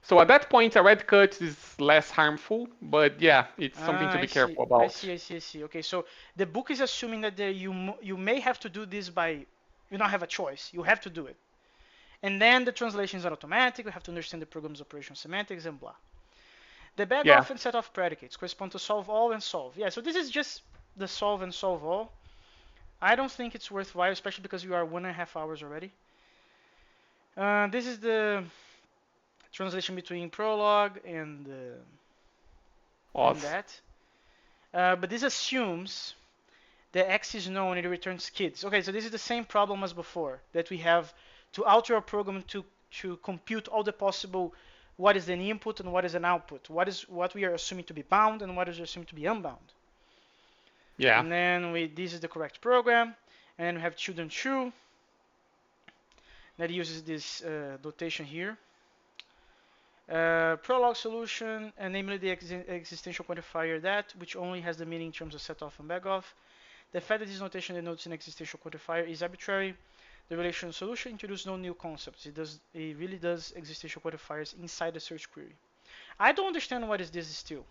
So at that point, a red cut is less harmful, but yeah, it's something Ah, to I be see. careful I about. see. I see. I see. Okay, so the book is assuming that you may have to do this by you don't have a choice. You have to do it. And then the translation is not automatic. We have to understand the program's operational semantics and blah. The bag Yeah. off and set off predicates correspond to solve all and solve. Yeah, so this is just the solve and solve all. I don't think it's worthwhile, especially because we are 1.5 hours already. This is the translation between prologue and Oz. that. But this assumes the x is known and it returns kids. Okay, so this is the same problem as before, that we have to alter our program to compute all the possible what is an input and what is an output, what we are assuming to be bound and what is assumed to be unbound. Yeah. And then this is the correct program, and then we have children true that uses this notation here. Prolog solution, namely the existential quantifier that, which only has the meaning in terms of set off and back off. The fact that this notation denotes an existential quantifier is arbitrary. The relational solution introduces no new concepts. It really does existential quantifiers inside the search query. I don't understand what is this still.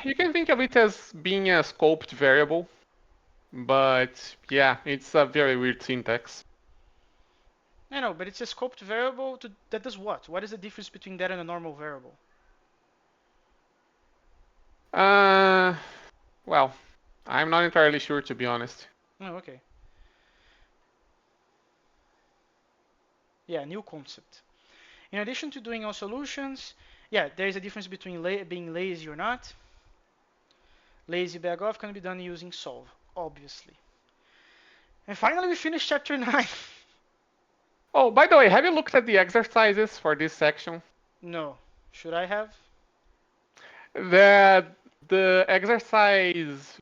You can think of it as being a scoped variable, but yeah, it's a very weird syntax. I know, but it's a scoped variable that does what? What is the difference between that and a normal variable? Uh, well, I'm not entirely sure to be honest. Oh, okay. Yeah, new concept. In addition to doing all solutions, yeah, there is a difference between being lazy or not. Lazy bag off can be done using solve, obviously. And finally, we finished chapter 9. Oh, by the way, have you looked at the exercises for this section? No. Should I have? The the exercise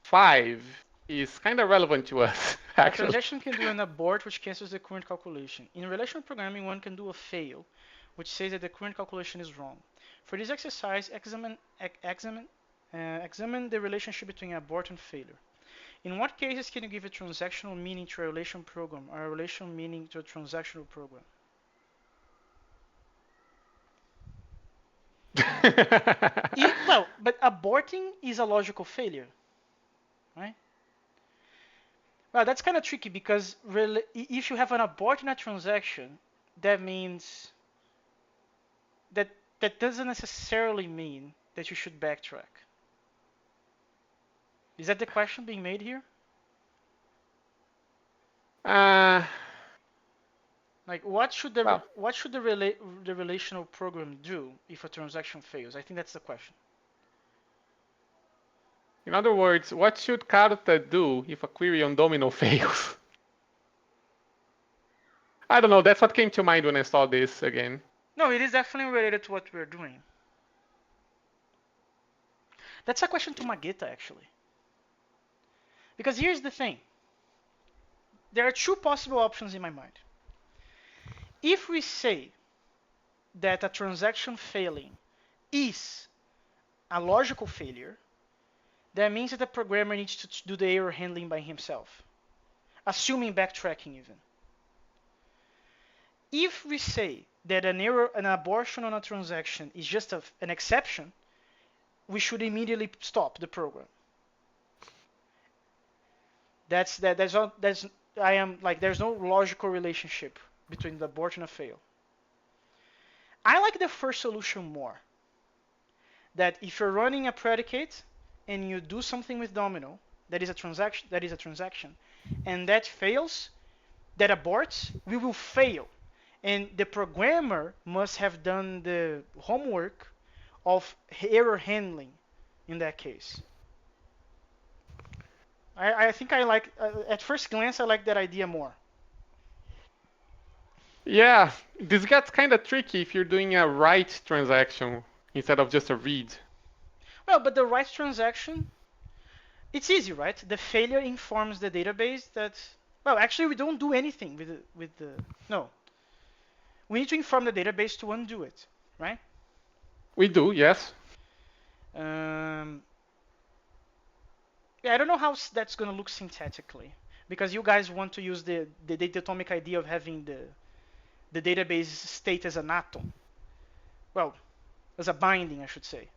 5 is kind of relevant to us, A actually. transaction can do an abort which cancels the current calculation. In relational programming, one can do a fail, which says that the current calculation is wrong. For this exercise, examine the relationship between abort and failure. In what cases can you give a transactional meaning to a relation program or a relational meaning to a transactional program? Well, but aborting is a logical failure, right? Well, that's kind of tricky because if you have an abort in a transaction, that means that that doesn't necessarily mean that you should backtrack. Is that the question being made here? uh, Like, what should the well, what should the relational program do if a transaction fails? I think that's the question. in other words, what should Carta do if a query on Domino fails? I don't know, that's what came to mind when I saw this again. No, it is definitely related to what we're doing. That's a question to Magetta, actually. Because here's the thing. There are two possible options in my mind. If we say that a transaction failing is a logical failure, that means that the programmer needs to do the error handling by himself, assuming backtracking even. If we say that an abortion on a transaction is just an exception, we should immediately stop the program. There's no logical relationship between the abort and a fail. I like the first solution more. That if you're running a predicate and you do something with Domino, that is a transaction, and that fails, that aborts, we will fail. And the programmer must have done the homework of error handling in that case. I think I like, at first glance, I like that idea more. Yeah, this gets kind of tricky if you're doing a write transaction instead of just a read. Well, but the write transaction, it's easy, right? The failure informs the database that, well, actually we don't do anything with the no. We need to inform the database to undo it, right? We do, yes. Um, yeah, I don't know how that's gonna look syntactically because you guys want to use the datomic idea of having the database state as an atom. Well, as a binding, I should say.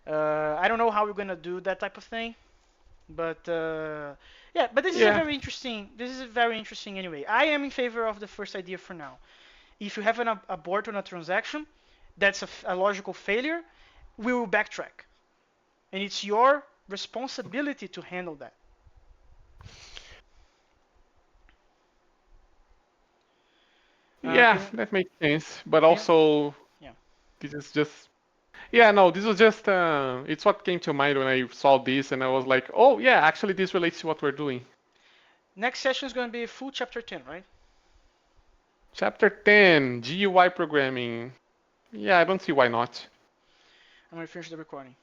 I don't know how we're gonna do that type of thing. But yeah, but this is a Yeah. very interesting. This is very interesting anyway. I am in favor of the first idea for now. If you have an abort on a transaction, that's a logical failure. We will backtrack, and it's your responsibility to handle that. Yeah, Can that makes sense. But can also, yeah. this is just. Yeah, no, this was just. It's what came to mind when I saw this, and I was like, oh, yeah, actually, this relates to what we're doing. Next session is going to be full chapter 10, right? Chapter 10, GUI programming. Yeah, I don't see why not. I'm going to finish the recording.